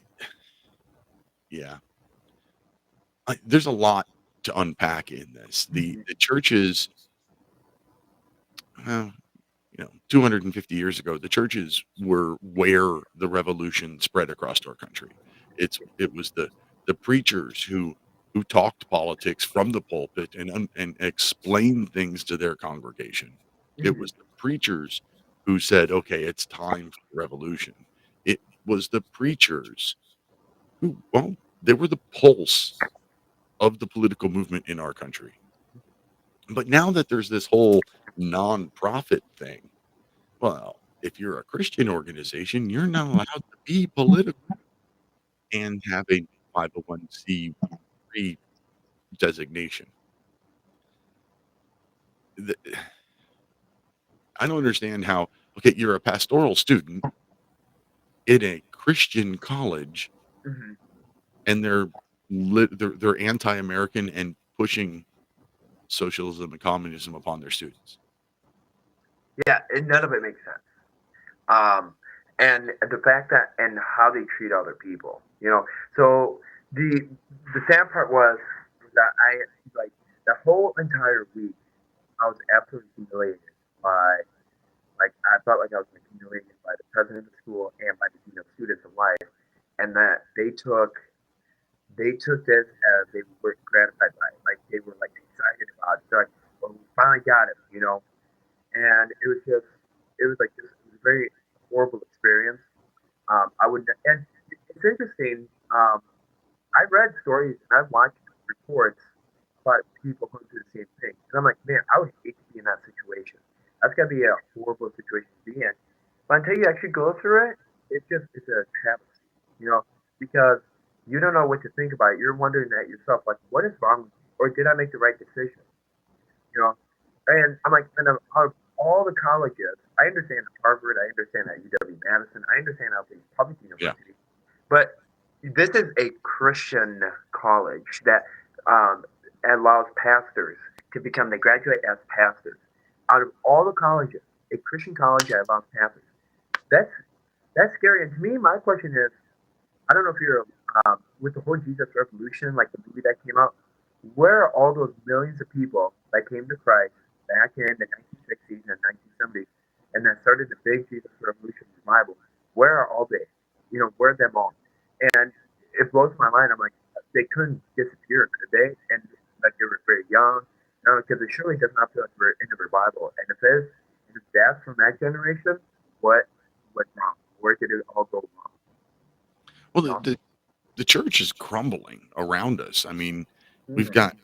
There's a lot to unpack in this. The churches, 250 years ago, the churches were where the revolution spread across our country. It was the preachers who talked politics from the pulpit and explained things to their congregation. It was the preachers who said, "Okay, it's time for the revolution." It was the preachers who, they were the pulse of the political movement in our country. But now that there's this whole nonprofit thing, well, if you're a Christian organization, you're not allowed to be political and have a 501c3 designation. I don't understand how, okay, you're a pastoral student in a Christian college, and they're anti-American and pushing socialism and communism upon their students. Yeah, none of it makes sense. And the fact that and how they treat other people, So the sad part was that the whole entire week I was absolutely humiliated by, I felt like I was humiliated by the president of the school and by the dean of students alike, and that they took this as they were gratified by it, like they were excited about it. They're like, well, we finally got it, and it was a very horrible experience. And it's interesting. I read stories and I've watched reports about people going through the same thing, and I'm like, man, I would hate to be in that situation. That's gotta be a horrible situation to be in. But until you actually go through it, it's a travesty, because you don't know what to think about it. You're wondering at yourself, like, what is wrong with me, or did I make the right decision? And I'm like, and out of all the colleges, I understand Harvard, I understand at UW-Madison, I understand out these public universities, but this is a Christian college that allows pastors to become, they graduate as pastors. Out of all the colleges, a Christian college that allows pastors, that's scary. And to me, my question is, I don't know if you're with the whole Jesus Revolution, like the movie that came out, where are all those millions of people that came to Christ back in the 1960s and 1970s and that started the big Jesus Revolution revival? Where are all they? Where are them all? And it blows my mind. I'm like, they couldn't disappear, could they? And like they were very young, because it surely does not feel like we're in the revival. And if that's from that generation, what went wrong? Where did it all go wrong? Well, the church is crumbling around us. I mean, we've got.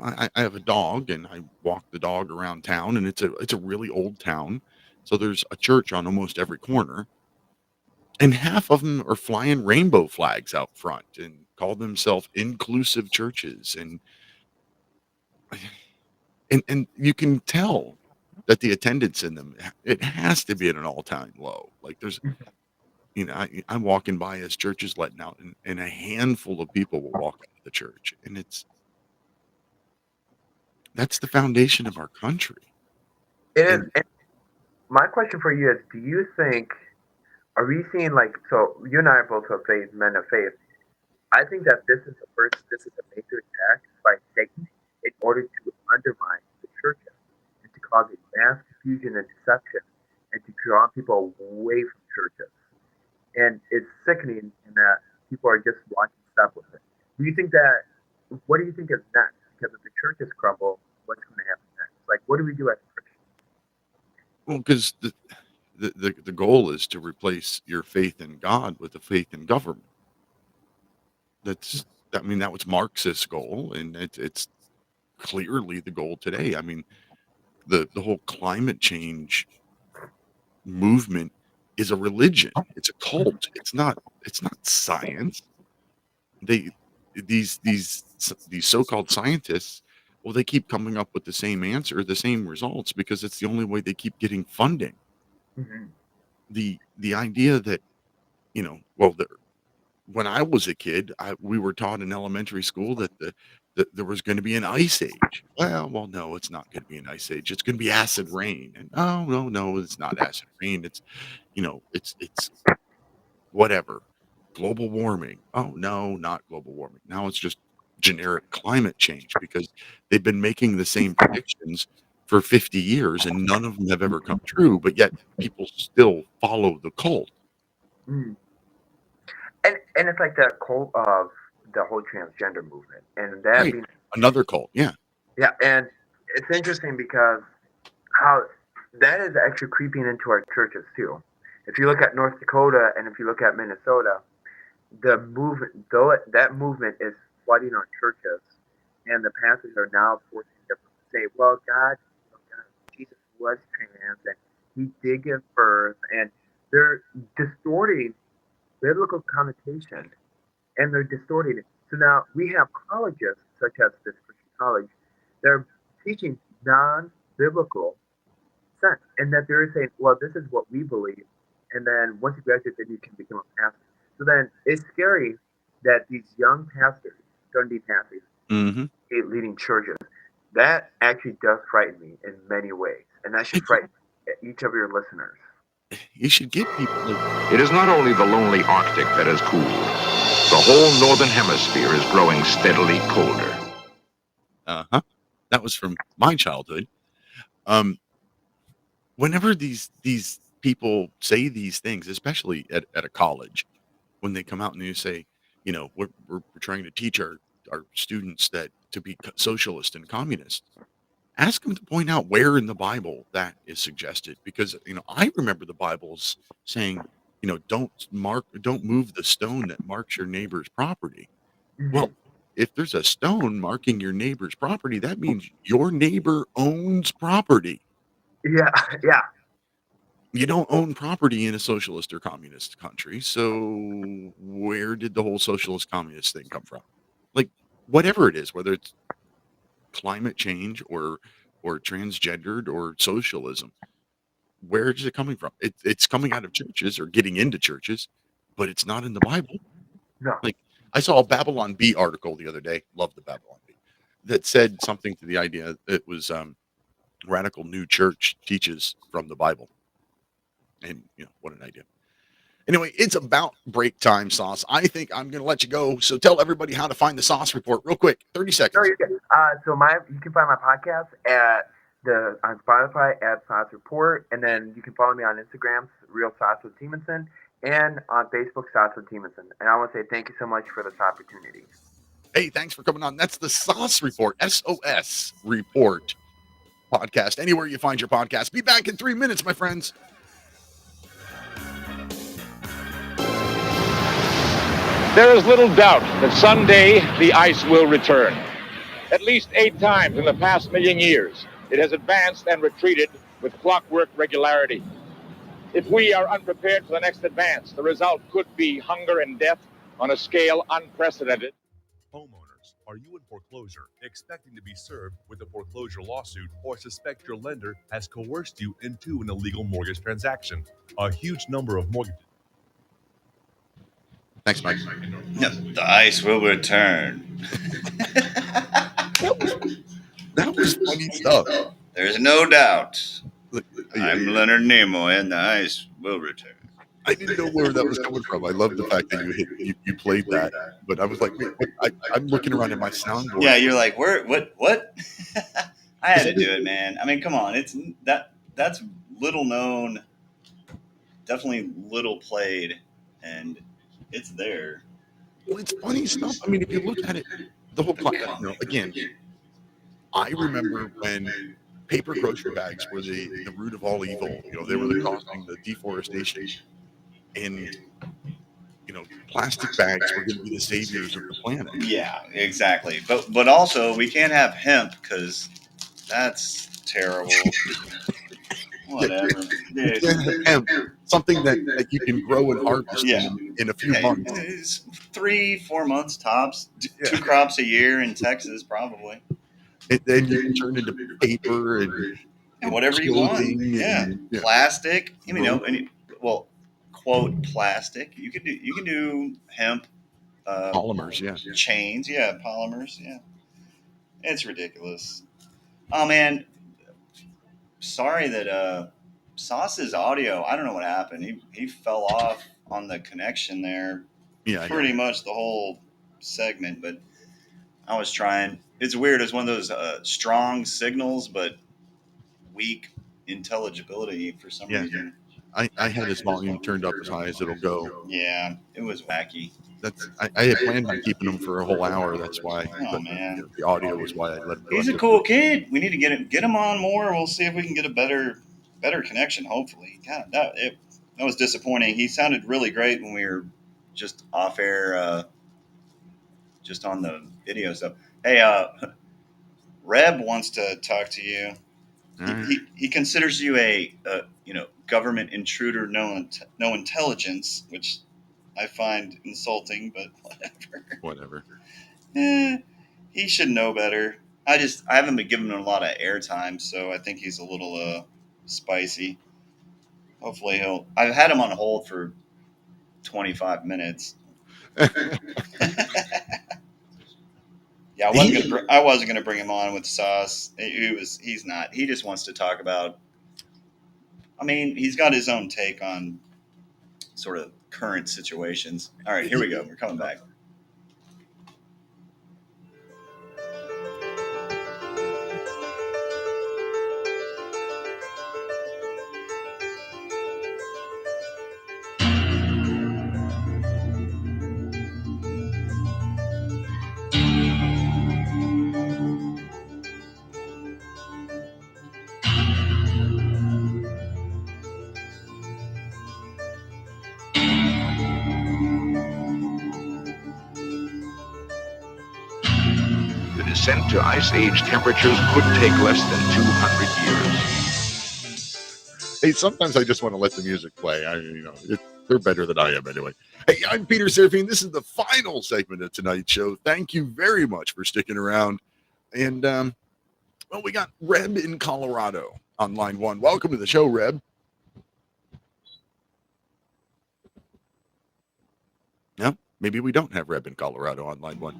I have a dog, and I walk the dog around town, and it's a really old town. So there's a church on almost every corner, and half of them are flying rainbow flags out front and call themselves inclusive churches, and you can tell that the attendance in them, it has to be at an all-time low. Like there's, I'm walking by as church is letting out, and a handful of people will walk into the church, and that's the foundation of our country. It is. And my question for you is: do you think? Are we seeing so? You and I are both men of faith. I think that this is a major attack by Satan in order to undermine the churches and to cause a mass confusion and deception and to draw people away from churches. And it's sickening in that people are just watching stuff with it. What do you think is next? Because if the churches crumble, what's going to happen next? Like, what do we do as Christians? Well, because the goal is to replace your faith in God with a faith in government. That was Marxist goal, and it's clearly the goal today. I mean, the whole climate change movement is a religion. It's a cult. It's not science. These so-called scientists, well, they keep coming up with the same answer, the same results, because it's the only way they keep getting funding. Mm-hmm. The idea that, when I was a kid, we were taught in elementary school that there was going to be an ice age. Well, no, it's not going to be an ice age. It's going to be acid rain. And no, it's not acid rain. It's, it's whatever. Global warming. Oh, no, not global warming. Now it's just generic climate change, because they've been making the same predictions for 50 years and none of them have ever come true, but yet people still follow the cult. Mm. And it's like the cult of the whole transgender movement, and that Right. Another cult, yeah. Yeah, and it's interesting because how that is actually creeping into our churches too. If you look at North Dakota and if you look at Minnesota, the movement, that movement is flooding our churches, and the pastors are now forcing them to say, "Well, God, Jesus was trans, and He did give birth," and they're distorting biblical connotation, and they're distorting it. So now we have colleges such as this Christian college, they're teaching non-biblical sense, and that they're saying, well, this is what we believe, and then once you graduate, then you can become a pastor. So then it's scary that these young pastors, going to be pastors, leading churches. That actually does frighten me in many ways, and that should frighten each of your listeners. You should get people. It is not only the lonely Arctic that has cooled. The whole northern hemisphere is growing steadily colder. That was from my childhood. Whenever these people say these things, especially at a college, when they come out and you say, we're trying to teach our students that to be socialist and communist, ask them to point out where in the Bible that is suggested, because I remember the Bible's saying, don't move the stone that marks your neighbor's property. Well, if there's a stone marking your neighbor's property, that means your neighbor owns property. Yeah. You don't own property in a socialist or communist country, so where did the whole socialist communist thing come from? Like, whatever it is, whether it's climate change or transgendered or socialism, where is it coming from? It's coming out of churches or getting into churches, but it's not in the Bible. No. Like, I saw a Babylon Bee article the other day, love the Babylon Bee, that said something to the idea it was Radical New Church teaches from the Bible. And what an idea. Anyway, it's about break time, Sos. I think I'm going to let you go. So tell everybody how to find the Sos Report real quick. 30 seconds. No, you're good. So you can find my podcast on Spotify at Sos Report, and then you can follow me on Instagram, Real Soslan Temanson, and on Facebook, Soslan Temanson. And I want to say thank you so much for this opportunity. Hey, thanks for coming on. That's the Sos Report, SOS Report podcast. Anywhere you find your podcast. Be back in 3 minutes, my friends. There is little doubt that someday the ice will return. At least 8 times in the past million years, it has advanced and retreated with clockwork regularity. If we are unprepared for the next advance, the result could be hunger and death on a scale unprecedented. Homeowners, are you in foreclosure, expecting to be served with a foreclosure lawsuit, or suspect your lender has coerced you into an illegal mortgage transaction? A huge number of mortgage. Thanks, Mike. The ice will return. That was funny stuff. There's no doubt. Look, I'm Leonard Nimoy, and the ice will return. I didn't know where that was coming from. I love the fact that you played that, but I was like, wait, what? I'm looking around at my soundboard. Yeah, you're like, where? What? I had to do it, man. I mean, come on, that's little known, definitely little played, and it's there. Well, it's funny stuff. I mean, if you look at it, the whole again, I remember when paper grocery bags were the root of all evil. They were causing the deforestation. And plastic bags were going to be the saviors of the planet. Yeah, exactly. But also we can't have hemp because that's terrible. Whatever. Hemp, something that you can grow and harvest in a few months. It's 3-4 months tops. 2 crops a year in Texas, probably. And then you can turn into paper and whatever you want. Yeah, plastic. Well, quote plastic. You can do hemp. Polymers, chains, polymers, it's ridiculous. Oh man, sorry that Sos's audio, I don't know what happened. He fell off on the connection there. Pretty much the whole segment, but I was trying. It's weird. It's one of those strong signals but weak intelligibility for some reason. I had his volume turned up as high as it'll go. Yeah, it was wacky. I had planned on keeping him for a whole hour. That's why. Man, the audio was why I let him go. He's a cool kid. We need to get him on more. We'll see if we can get a better connection. Hopefully, God, that was disappointing. He sounded really great when we were just off air, just on the video stuff. Hey, Reb wants to talk to you. He considers you a government intruder, no intelligence, which I find insulting, but whatever. He should know better. I haven't been giving him a lot of airtime, so I think he's a little spicy. Hopefully I've had him on hold for 25 minutes. Yeah, I wasn't gonna bring him on with Sos. He's not. He just wants to talk about. I mean, he's got his own take on sort of current situations. All right, here we go. We're coming back. The descent to ice age temperatures could take less than 200 years. Hey, sometimes I just want to let the music play. They're better than I am anyway. Hey, I'm Peter Serafine. This is the final segment of tonight's show. Thank you very much for sticking around. And, we got Reb in Colorado on line 1. Welcome to the show, Reb. No, maybe we don't have Reb in Colorado on line 1.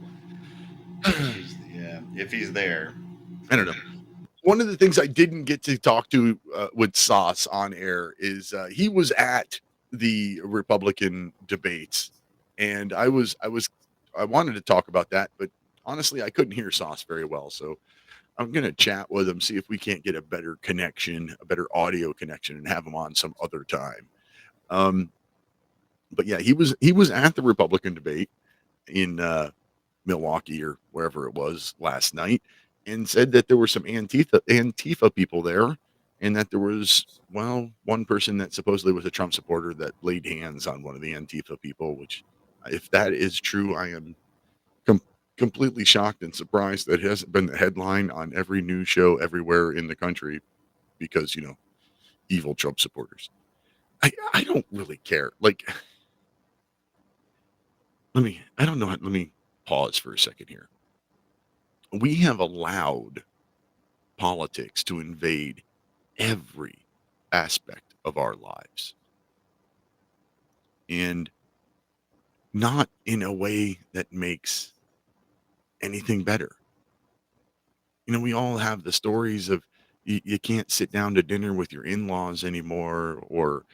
Yeah, if he's there. I don't know. One of the things I didn't get to talk to with Sos on air is he was at the Republican debates, and I wanted to talk about that, but honestly, I couldn't hear Sos very well, so I'm going to chat with him, see if we can't get a better connection, a better audio connection, and have him on some other time. But yeah, he was at the Republican debate in Milwaukee or wherever it was last night, and said that there were some Antifa people there, and that there was, one person that supposedly was a Trump supporter that laid hands on one of the Antifa people, which If that is true, I am completely shocked and surprised that it hasn't been the headline on every news show everywhere in the country because, evil Trump supporters. I don't really care. Like, I don't know. Let me pause for a second here. We have allowed politics to invade every aspect of our lives. And not in a way that makes anything better. We all have the stories of you can't sit down to dinner with your in-laws anymore, or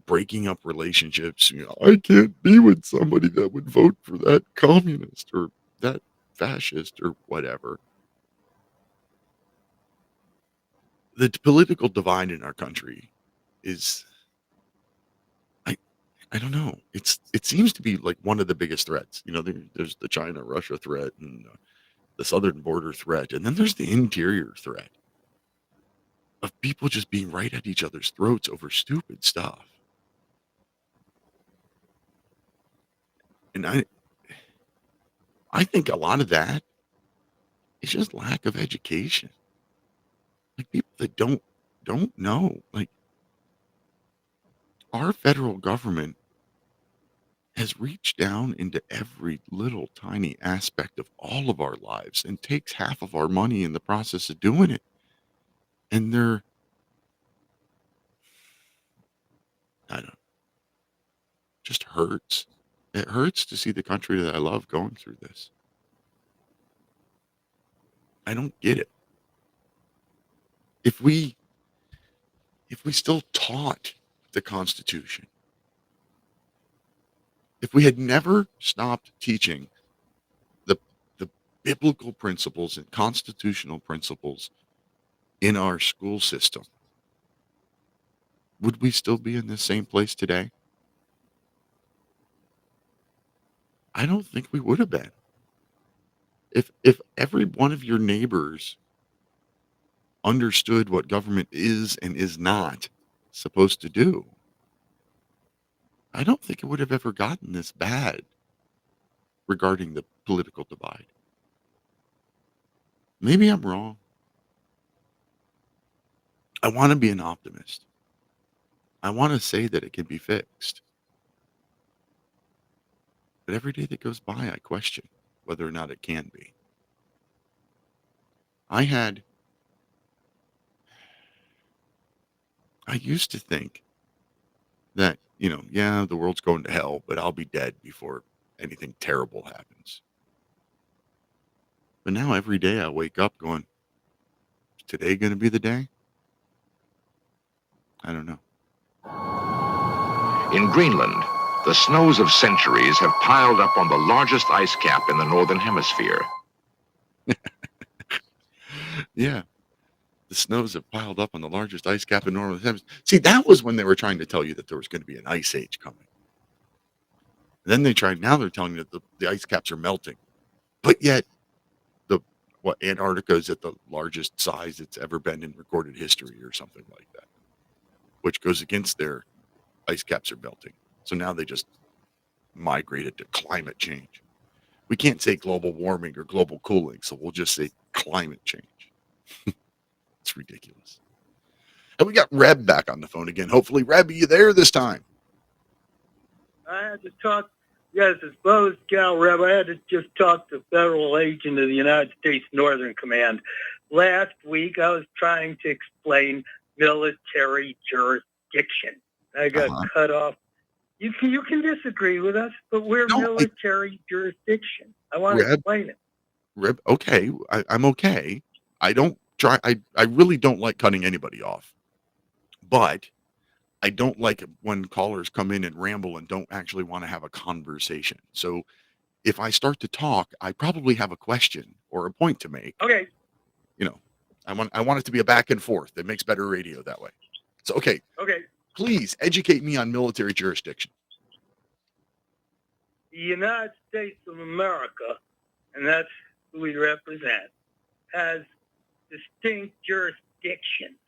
breaking up relationships. I can't be with somebody that would vote for that communist or that fascist or whatever. The political divide in our country is, I don't know. It seems to be like one of the biggest threats. There's the China-Russia threat and the southern border threat, and then there's the interior threat of people just being right at each other's throats over stupid stuff. And I think a lot of that is just lack of education. Like, people that don't know. Like, our federal government has reached down into every little tiny aspect of all of our lives and takes half of our money in the process of doing it. And I don't just hurts. It hurts to see the country that I love going through this. I don't get it. If we still taught the Constitution, if we had never stopped teaching the biblical principles and constitutional principles in our school system, would we still be in the same place today? I don't think we would have been. If every one of your neighbors understood what government is and is not supposed to do, I don't think it would have ever gotten this bad regarding the political divide. Maybe I'm wrong. I want to be an optimist. I want to say that it can be fixed. But every day that goes by, I question whether or not it can be. I used to think that, yeah, the world's going to hell, but I'll be dead before anything terrible happens. But now every day I wake up going, is today going to be the day? I don't know. In Greenland, the snows of centuries have piled up on the largest ice cap in the northern hemisphere. Yeah. The snows have piled up on the largest ice cap in northern hemisphere. See, that was when they were trying to tell you that there was going to be an ice age coming. And then now they're telling you that the ice caps are melting. But yet, Antarctica is at the largest size it's ever been in recorded history or something like that, which goes against their ice caps are melting. So now they just migrated to climate change. We can't say global warming or global cooling, so we'll just say climate change. It's ridiculous. And we got Reb back on the phone again. Hopefully, Reb, are you there this time? I had to talk, yes, as well as Gal Reb, I had to just talk to federal agent of the United States Northern Command. Last week, I was trying to explain military jurisdiction. I got cut off. You can disagree with us, but we're military jurisdiction. I want to explain it. Reb, okay, I'm okay. I really don't like cutting anybody off. But I don't like it when callers come in and ramble and don't actually want to have a conversation. So if I start to talk, I probably have a question or a point to make. Okay. I want it to be a back and forth. It makes better radio that way. So, okay. Okay. Please educate me on military jurisdiction. The United States of America, and that's who we represent, has distinct jurisdictions.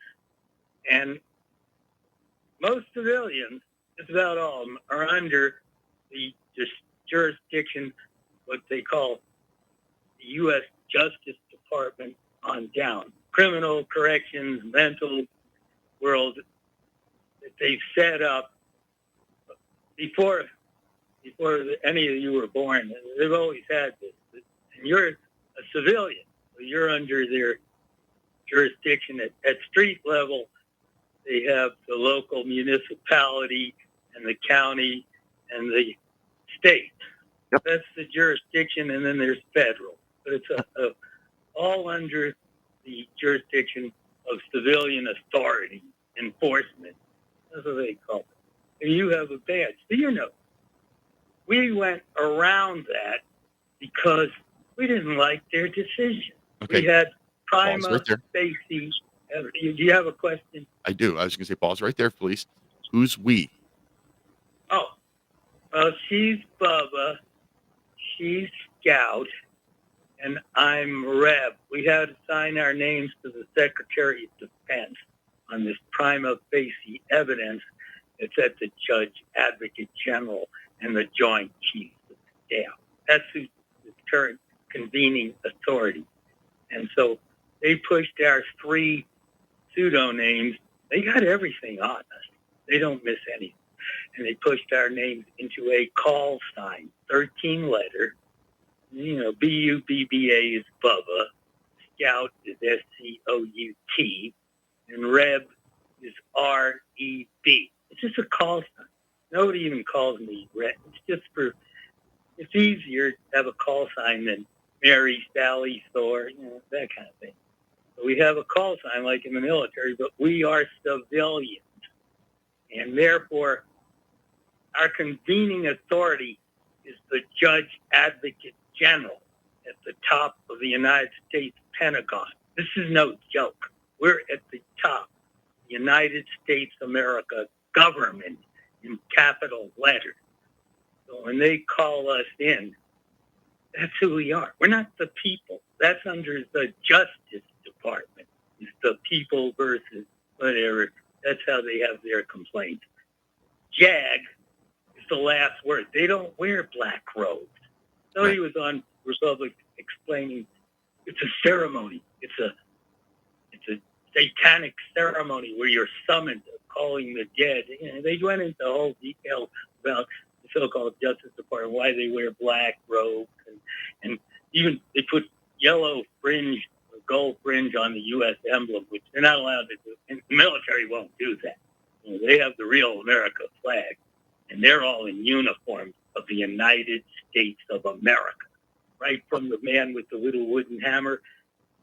And most civilians, just about all of them, are under the jurisdiction, what they call the U.S. Justice Department on down. Criminal corrections, mental world that they've set up before any of you were born. They've always had this. And you're a civilian, so you're under their jurisdiction at street level. They have the local municipality and the county and the state. Yep. That's the jurisdiction, and then there's federal. But it's all under the jurisdiction of civilian authority, enforcement. That's what they call it. And you have a badge. So you know, we went around that because we didn't like their decision. Okay. We had Pause prima right there. facie. Do you have a question? I do. I was going to say, pause right there, please. Who's we? Oh, well, she's Bubba, she's Scout, and I'm Reb. We had to sign our names to the Secretary of Defense on this prima facie evidence. It's at the Judge Advocate General and the Joint Chiefs of Staff. That's who's the current convening authority. And so they pushed our 3 pseudo names. They got everything on us. They don't miss anything. And they pushed our names into a call sign, 13 letter. You know, B-U-B-B-A is Bubba. Scout is S-C-O-U-T. And Reb is R-E-B. It's just a call sign. Nobody even calls me Reb. It's easier to have a call sign than Mary, Sally, Thor, that kind of thing. So we have a call sign like in the military, but we are civilians. And therefore, our convening authority is the Judge Advocate General at the top of the United States Pentagon. This is no joke. We're at the top. United States America government in capital letters. So when they call us in, that's who we are. We're not the people. That's under the Justice Department. It's the people versus whatever. That's how they have their complaints. JAG is the last word. They don't wear black robes. Somebody was on Republic explaining it's a ceremony. It's a satanic ceremony where you're summoned, calling the dead. They went into whole detail about the so-called Justice Department, why they wear black robes, and even they put yellow fringe, or gold fringe on the U.S. emblem, which they're not allowed to do. And the military won't do that. They have the real America flag, and they're all in uniform of the United States of America. Right from the man with the little wooden hammer,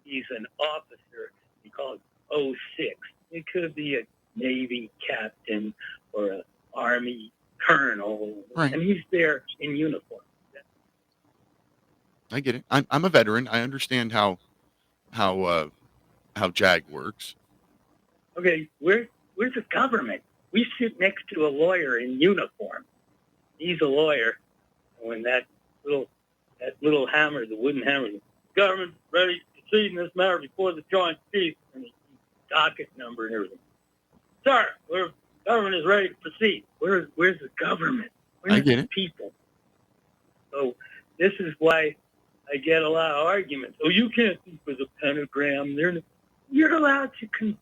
he's an officer. He calls 06. It could be a Navy captain or an Army colonel, Right. And he's there in uniform. I get it. I'm a veteran. I understand how JAG works. Okay, we're the government. We sit next to a lawyer in uniform. He's a lawyer. When that little hammer, the wooden hammer, government ready to proceed in this matter before the Joint Chiefs, and the docket number and everything. Sir, government is ready to proceed. Where's the government? We're not the people. So this is why I get a lot of arguments. Oh, you can't speak for the pentagram. You're allowed to.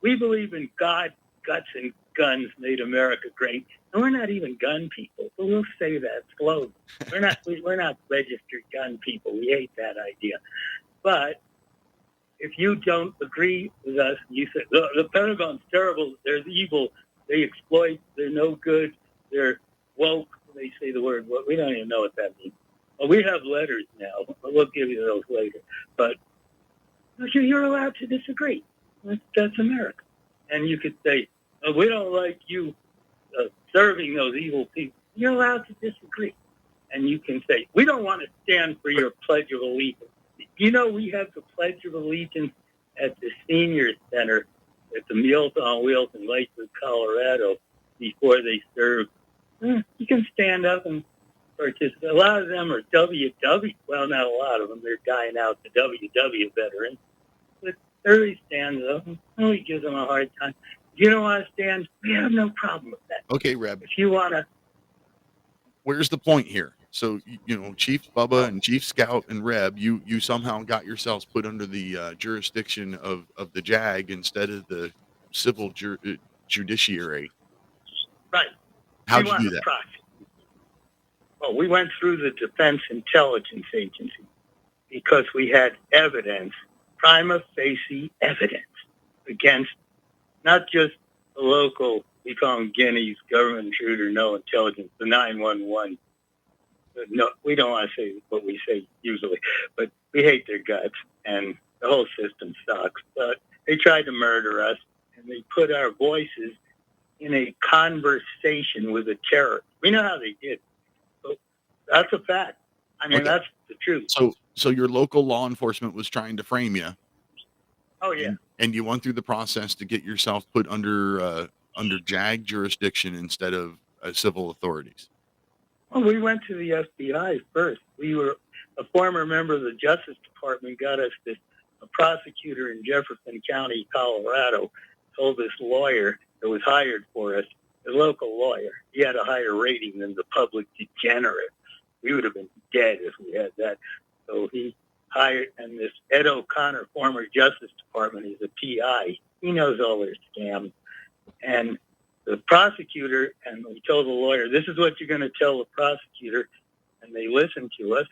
We believe in God, guts, and guns made America great, and we're not even gun people. So we'll say that slowly. We're not registered gun people. We hate that idea. But if you don't agree with us, you say the Pentagon's terrible. They're evil. They exploit. They're no good. They're woke. They say the word woke. We don't even know what that means. Well, we have letters now. We'll give you those later. But you're allowed to disagree. That's America. And you could say, we don't like you serving those evil people. You're allowed to disagree. And you can say, we don't want to stand for your Pledge of Allegiance. You know, we have the Pledge of Allegiance at the Senior Center at the Meals on Wheels in Lakewood, Colorado, before they serve. You can stand up and participate. A lot of them are WW. Well, not a lot of them. They're dying out, the WW veterans. But everybody stands up, and we give them a hard time. If you don't want to stand, we have no problem with that. Okay, Reb. If you want to... Where's the point here? So Chief Bubba and Chief Scout and Reb, you somehow got yourselves put under the jurisdiction of the JAG instead of the civil judiciary. Right. How'd We you want do to that? prosecute. Well, we went through the Defense Intelligence Agency because we had evidence, prima facie evidence, against not just the local, we call them guineas, government intruder, no intelligence, the 911. No, we don't want to say what we say usually, but we hate their guts, and the whole system sucks. But they tried to murder us, and they put our voices in a conversation with a terrorist. We know how they did. So that's a fact. I mean, that's the truth. So your local law enforcement was trying to frame you. Oh, yeah. And you went through the process to get yourself put under JAG jurisdiction instead of civil authorities. Well, we went to the FBI first. We were a former member of the Justice Department got us this, a prosecutor in Jefferson County, Colorado, told this lawyer that was hired for us, a local lawyer, he had a higher rating than the public degenerate. We would have been dead if we had that. So he hired, and this Ed O'Connor, former Justice Department, he's a PI. He knows all their scams. And the prosecutor, and we told the lawyer, this is what you're going to tell the prosecutor. And they listened to us.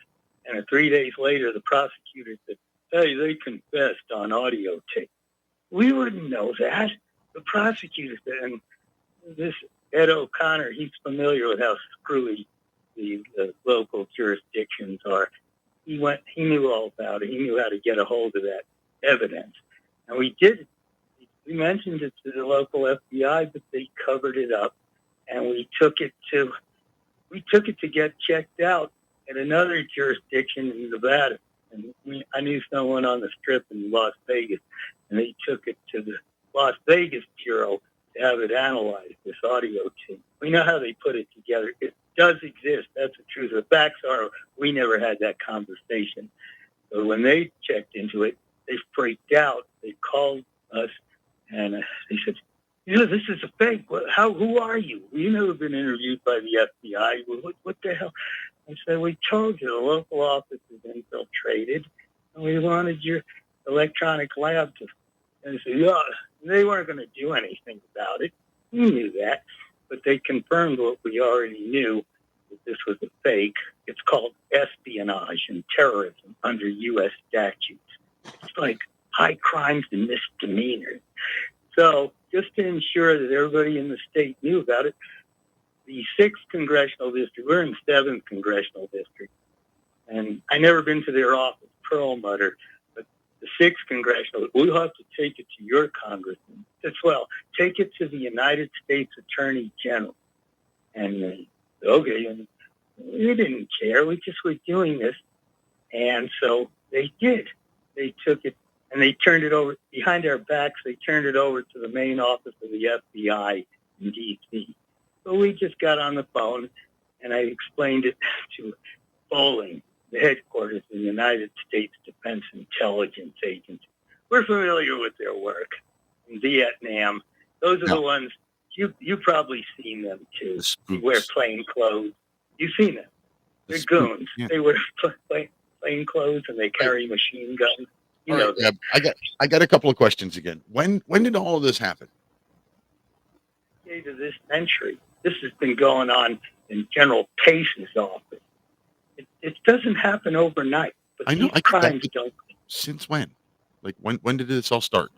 And 3 days later, the prosecutor said, hey, they confessed on audio tape. We wouldn't know that. The prosecutor said, and this Ed O'Connor, he's familiar with how screwy the local jurisdictions are. He knew all about it. He knew how to get a hold of that evidence. And we did. We mentioned it to the local FBI, but they covered it up. And we took it to get checked out at another jurisdiction in Nevada. And I knew someone on the Strip in Las Vegas, and they took it to the Las Vegas Bureau to have it analyzed, this audio tape. We know how they put it together. It does exist. That's the truth. The facts are we never had that conversation. So when they checked into it, they freaked out. They called us, and they said, this is a fake. Who are you? You've never been interviewed by the FBI. What the hell? I said, we told you the local office is infiltrated, and we wanted your electronic lab to. And they said, yeah, they weren't going to do anything about it. We knew that, but they confirmed what we already knew, that this was a fake. It's called espionage and terrorism under U.S. statutes. It's like high crimes and misdemeanors. So just to ensure that everybody in the state knew about it, the 6th Congressional District, we're in 7th Congressional District, and I never been to their office, Perlmutter, but the 6th Congressional, we'll have to take it to your congressman as well. Take it to the United States Attorney General. And okay, and we didn't care. We just were doing this. And so they did. They took it, and they turned it over behind our backs. They turned it over to the main office of the FBI in D.C. So we just got on the phone, and I explained it to Bowling, the headquarters of the United States Defense Intelligence Agency. We're familiar with their work in Vietnam. Those are the ones, you've probably seen them too. They wear plain clothes. You've seen them. They're goons. Yeah. They wear plain clothes, and they carry machine guns. You know that. Yeah, I got a couple of questions again. When did all of this happen? To this century. This has been going on in General Pace's office. It doesn't happen overnight, but I know. These crimes don't. Since when? Like when did this all start?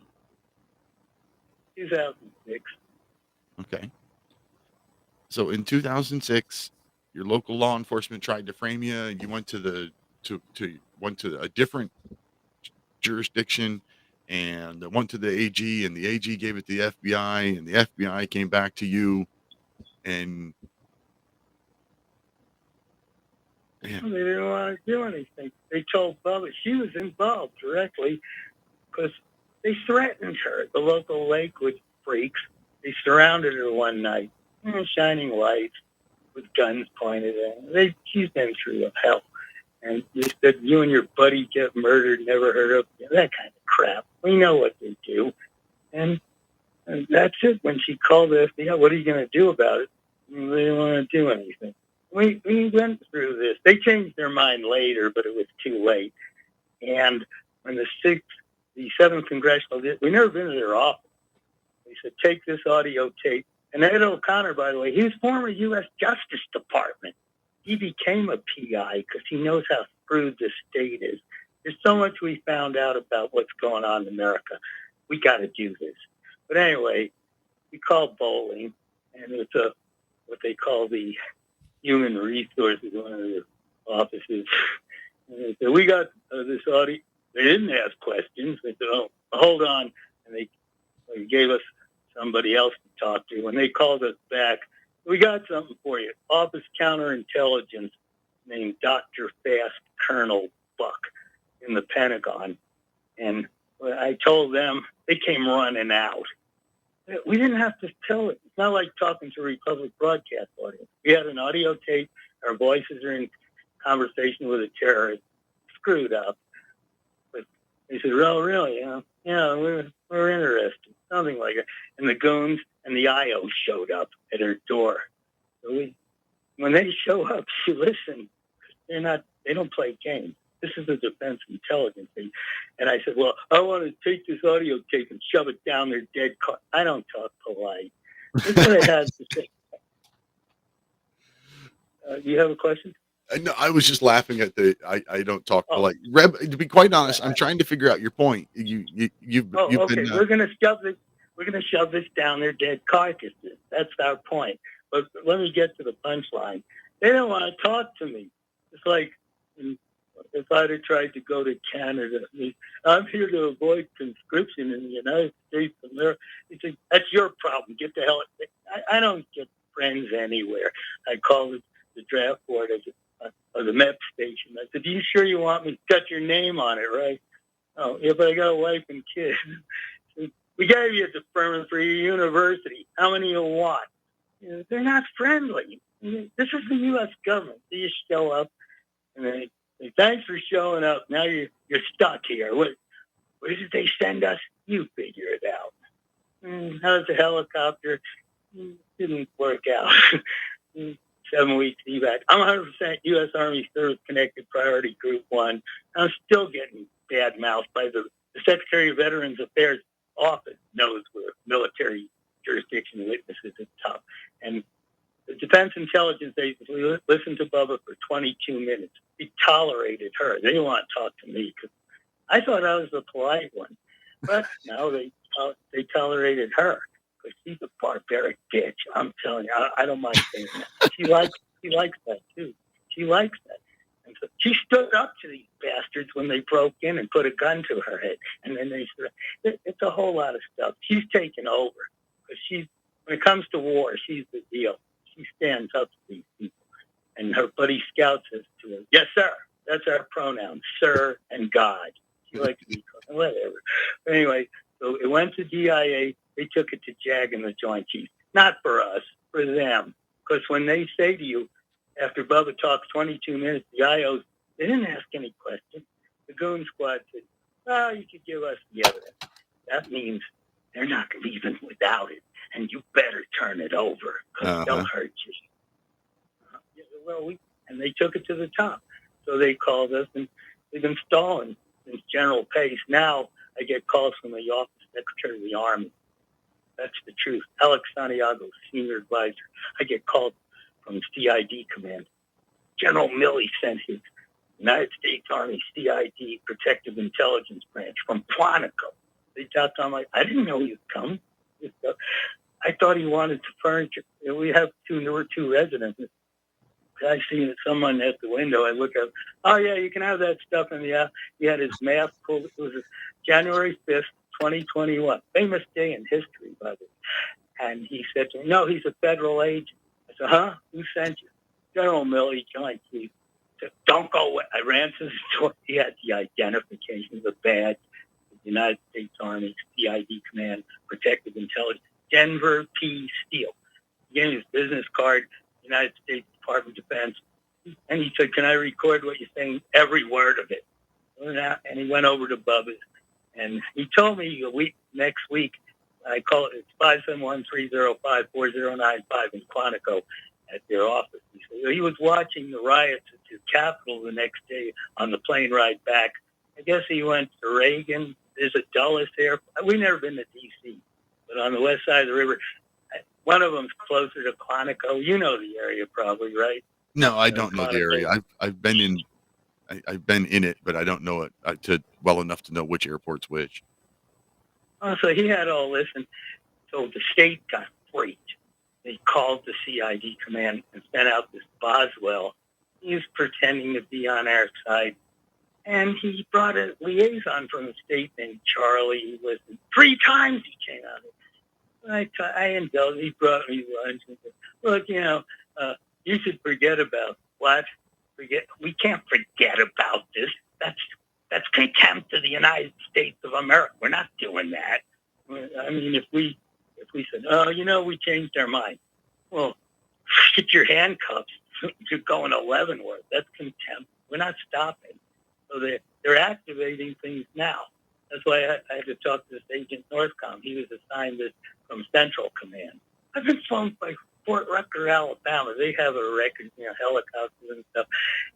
2006. Okay. So in 2006, your local law enforcement tried to frame you, and you went to a different jurisdiction, and went to the AG, and the AG gave it to the FBI, and the FBI came back to you, and They didn't want to do anything. They told Bubba she was involved directly because they threatened her. The local Lakewood freaks, they surrounded her one night, shining lights with guns pointed at her. She's been through hell. And they said, you and your buddy get murdered, never heard of you. That kind of crap. We know what they do. And that's it. When she called the FBI, what are you going to do about it? They didn't want to do anything. we went through this. They changed their mind later, but it was too late. And when the 7th Congressional, we never been to their office. They said, take this audio tape. And Ed O'Connor, by the way, he was former U.S. Justice Department. He became a PI because he knows how screwed this state is. There's so much we found out about what's going on in America. We got to do this. But anyway, we called bowling, and it's what they call the human resources, one of the offices. And they said, we got this audio. They didn't ask questions. They said, oh, hold on. And they gave us somebody else to talk to. When they called us back, we got something for you. Office Counterintelligence named Dr. Fast Colonel Buck in the Pentagon. And I told them, they came running out. We didn't have to tell it. It's not like talking to a Republic broadcast audience. We had an audio tape. Our voices are in conversation with a terrorist. Screwed up. But they said, oh, really? Yeah, we're interested. Something like that. And the goons and the IO showed up at her door. So when they show up, she listen. They don't play games. This is a defense intelligence thing. And I said, well, I want to take this audio tape and shove it down their dead car. I don't talk polite. That's what I had to say. Do you have a question? No, I was just laughing at I don't talk polite. Reb, to be quite honest, I'm trying to figure out your point. You've okay. been. We're gonna shove this down their dead carcasses. That's our point. But let me get to the punchline. They don't want to talk to me. It's like if I'd have tried to go to Canada. I'm here to avoid conscription in the United States of America. He said, that's your problem. Get the hell. I don't get friends anywhere. I called the draft board of the MEP station. I said, are you sure you want me? Got your name on it, right? Oh, yeah, but I got a wife and kids. We gave you a deferment for your university. How many you want? They're not friendly. This is the U.S. government. So you show up, and they say, thanks for showing up. Now you're stuck here. Where did they send us? You figure it out. How's the helicopter? Didn't work out. 7 weeks evac. I'm 100% U.S. Army Service Connected Priority Group 1. I'm still getting bad mouthed by the Secretary of Veterans Affairs office knows we're military jurisdiction witnesses at the top. And the Defense Intelligence Agency listened to Bubba for 22 minutes. He tolerated her. They didn't want to talk to me because I thought I was the polite one. But no, they tolerated her because she's a barbaric bitch. I'm telling you, I don't mind saying that. She likes that too. She likes that. And so she stood up to these bastards when they broke in and put a gun to her head. And then it's a whole lot of stuff. She's taken over because when it comes to war, she's the deal. She stands up to these people. And her buddy Scout says to her, yes, sir. That's our pronoun, sir and God. She likes to be called, whatever. But anyway, so it went to DIA. They took it to JAG and the Joint Chiefs. Not for us, for them. Because when they say to you, after Bubba talks 22 minutes, the IOs, they didn't ask any questions. The goon squad said, you could give us the evidence. That means they're not leaving without it. And you better turn it over because they'll hurt you. And they took it to the top. So they called us, and they've been stalling since General Pace. Now I get calls from the Office of Secretary of the Army. That's the truth. Alex Santiago, senior advisor. I get called from CID command. General Milley sent his United States Army CID Protective Intelligence Branch from Quantico. They talked on I didn't know he'd come. I thought he wanted to furniture. We have there were two residences. I seen someone at the window. I look up. Oh yeah, you can have that stuff. And he had his mask pulled. It was January 5th, 2021. Famous day in history, by the way. And he said to me, no, he's a federal agent. I said, huh? Who sent you? General Milley, Joint Chief. I said, don't go away. I ran to the door. He had the identification, the badge, the United States Army, CID Command, Protective Intelligence, Denver P. Steele. He gave me his business card, United States Department of Defense. And he said, can I record what you're saying? Every word of it. And he went over to Bubba's. And he told me next week, I call it, it's 571-305-4095 in Quantico. at their office. He was watching the riots at the Capitol the next day on the plane ride back. I guess he went to Reagan. There's a Dulles Airport. We've never been to D.C., but on the west side of the river, one of them's closer to Quantico. You know the area probably, right? No, I don't know the area. I've been in it, but I don't know it well enough to know which airport's which. Oh, so he had all this, and so the state got freaked. They called the CID command and sent out this Boswell. He was pretending to be on our side. And he brought a liaison from the state named Charlie. He listened 3 times he came out. I indulged. He brought me lunch and said, look, you should forget about what? We can't forget about this. That's contempt of the United States of America. We're not doing that. I mean, if we said, we changed our mind. Well, get your handcuffs. You're going to Leavenworth. That's contempt. We're not stopping. So they're activating things now. That's why I had to talk to this agent Northcom. He was assigned this from Central Command. I've been phoned by Fort Rucker, Alabama. They have a record, helicopters and stuff.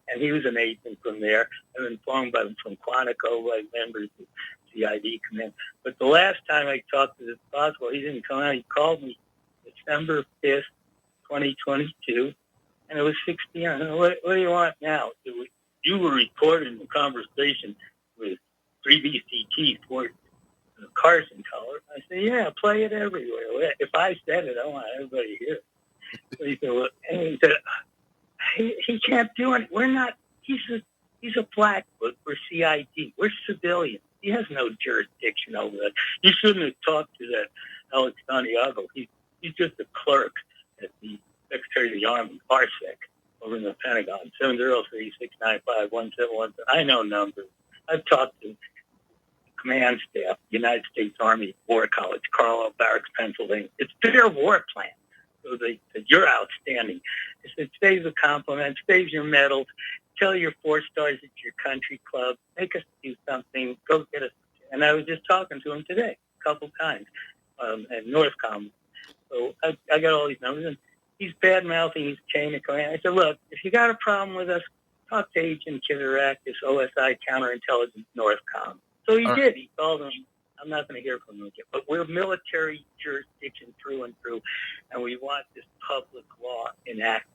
And he was an agent from there. I've been phoned from Quantico by members of CID Command. But the last time I talked to this Boswell, he didn't come out. He called me December 5th, 2022, and it was 6 p.m. What do you want now? You were recording the conversation with 3BCT for the Carson caller. I said, yeah, play it everywhere. If I said it, I want everybody to hear it. So he said, and he said, he can't do it. We're not, he's a Blackfoot. We're CID. We're civilians. He has no jurisdiction over that. You shouldn't have talked to that Alex Santiago. He's just a clerk at the Secretary of the Army, RSEC, over in the Pentagon, 703-695-1717. I know numbers. I've talked to command staff, United States Army War College, Carlisle Barracks, Pennsylvania. It's their war plan. So they said, you're outstanding. I said, save the compliments, save your medals, tell your 4 stars at your country club, make us do something, go get us. And I was just talking to him today, a couple times, at Northcom. So I got all these numbers, and he's bad-mouthing his chain of command. I said, look, if you got a problem with us, talk to Agent Kizarakis, OSI Counterintelligence Northcom. So he did. He called him. I'm not going to hear from him again. But we're military jurisdiction through and through, and we want this public law enacted.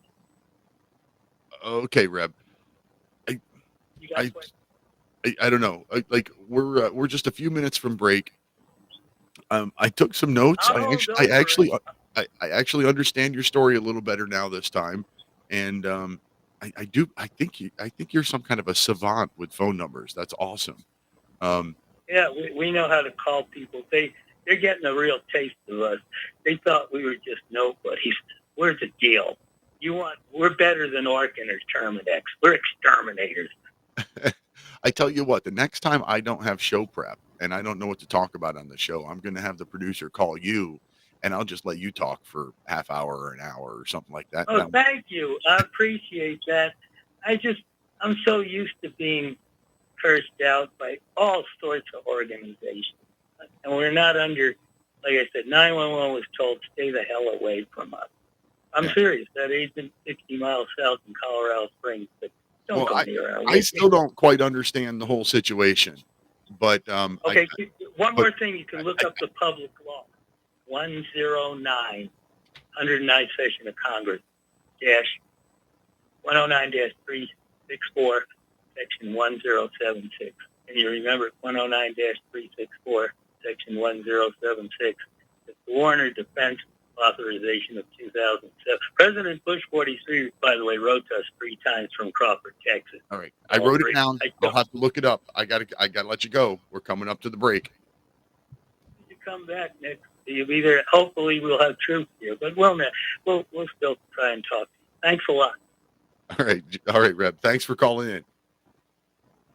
Okay, Reb. I don't know. We're just a few minutes from break. I took some notes. I actually understand your story a little better now this time, and I think you're some kind of a savant with phone numbers. That's awesome. Yeah, we know how to call people. They're getting a real taste of us. They thought we were just nobodies. We're the deal. We're better than Orkin or Terminex. We're exterminators. I tell you what, the next time I don't have show prep and I don't know what to talk about on the show, I'm going to have the producer call you, and I'll just let you talk for half hour or an hour or something like that. Oh, thank you. I appreciate that. I'm so used to being cursed out by all sorts of organizations. And we're not under, like I said, 911 was told, stay the hell away from us. I'm serious. That agent 60 miles south in Colorado Springs, but don't come near our I still don't quite understand the whole situation. But okay, one more thing. You can look up the public law. 109, 109th session of Congress, 109-364, section 1076. And you remember 109-364, section 1076. It's the Warner Defense Authorization of 2007. President Bush 43, by the way, wrote to us 3 times from Crawford, Texas. All right. I wrote it down. I'll have to look it up. I gotta let you go. We're coming up to the break. You come back next. You'll be there. Hopefully we'll have troops here, but we'll still try and talk to you. Thanks a lot. All right, Reb. Thanks for calling in.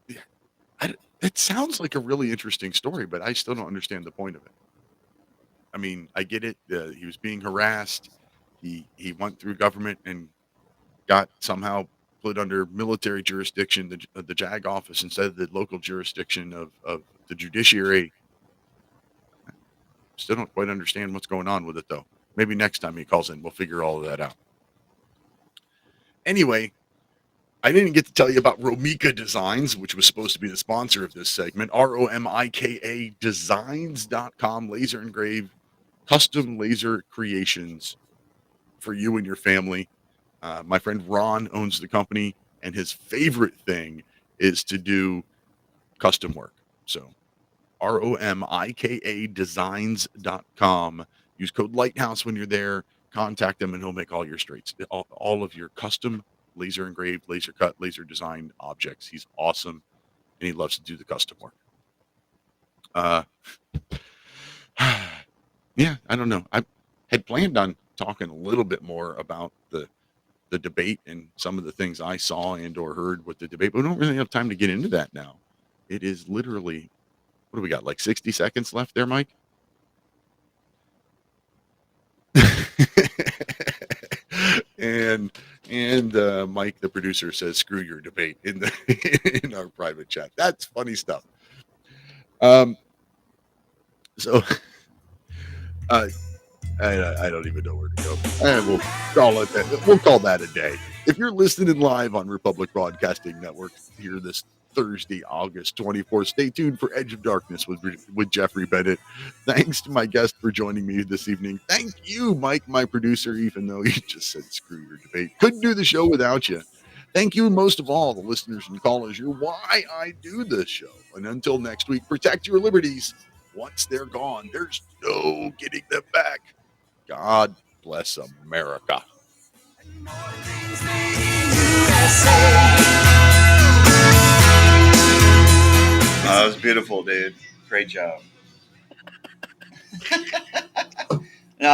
Yeah, it sounds like a really interesting story, but I still don't understand the point of it. I mean, I get it. He was being harassed. He went through government and got somehow put under military jurisdiction, the JAG office, instead of the local jurisdiction of the judiciary. Still don't quite understand what's going on with it, though. Maybe next time he calls in, we'll figure all of that out. Anyway, I didn't get to tell you about Romika Designs, which was supposed to be the sponsor of this segment. ROMIKA Designs.com, laser engraved, custom laser creations for you and your family. My friend Ron owns the company, and his favorite thing is to do custom work. So ROMIKA Designs.com. Use code Lighthouse when you're there. Contact him, and he'll make all your all of your custom laser engraved, laser cut, laser designed objects. He's awesome, and he loves to do the custom work. Yeah, I don't know. I had planned on talking a little bit more about the debate and some of the things I saw and or heard with the debate, but we don't really have time to get into that now. It is literally, what do we got, like 60 seconds left there, Mike? and Mike, the producer, says, "Screw your debate" in our private chat. That's funny stuff. So I don't even know where to go. We'll call it that. We'll call that a day. If you're listening live on Republic Broadcasting Network here this Thursday, August 24th, stay tuned for Edge of Darkness with Jeffrey Bennett. Thanks to my guest for joining me this evening. Thank you, Mike, my producer, even though you just said screw your debate. Couldn't do the show without you. Thank you, most of all, the listeners and callers. You're why I do this show. And until next week, protect your liberties. Once they're gone, there's no getting them back. God bless America. That was beautiful, dude. Great job. No,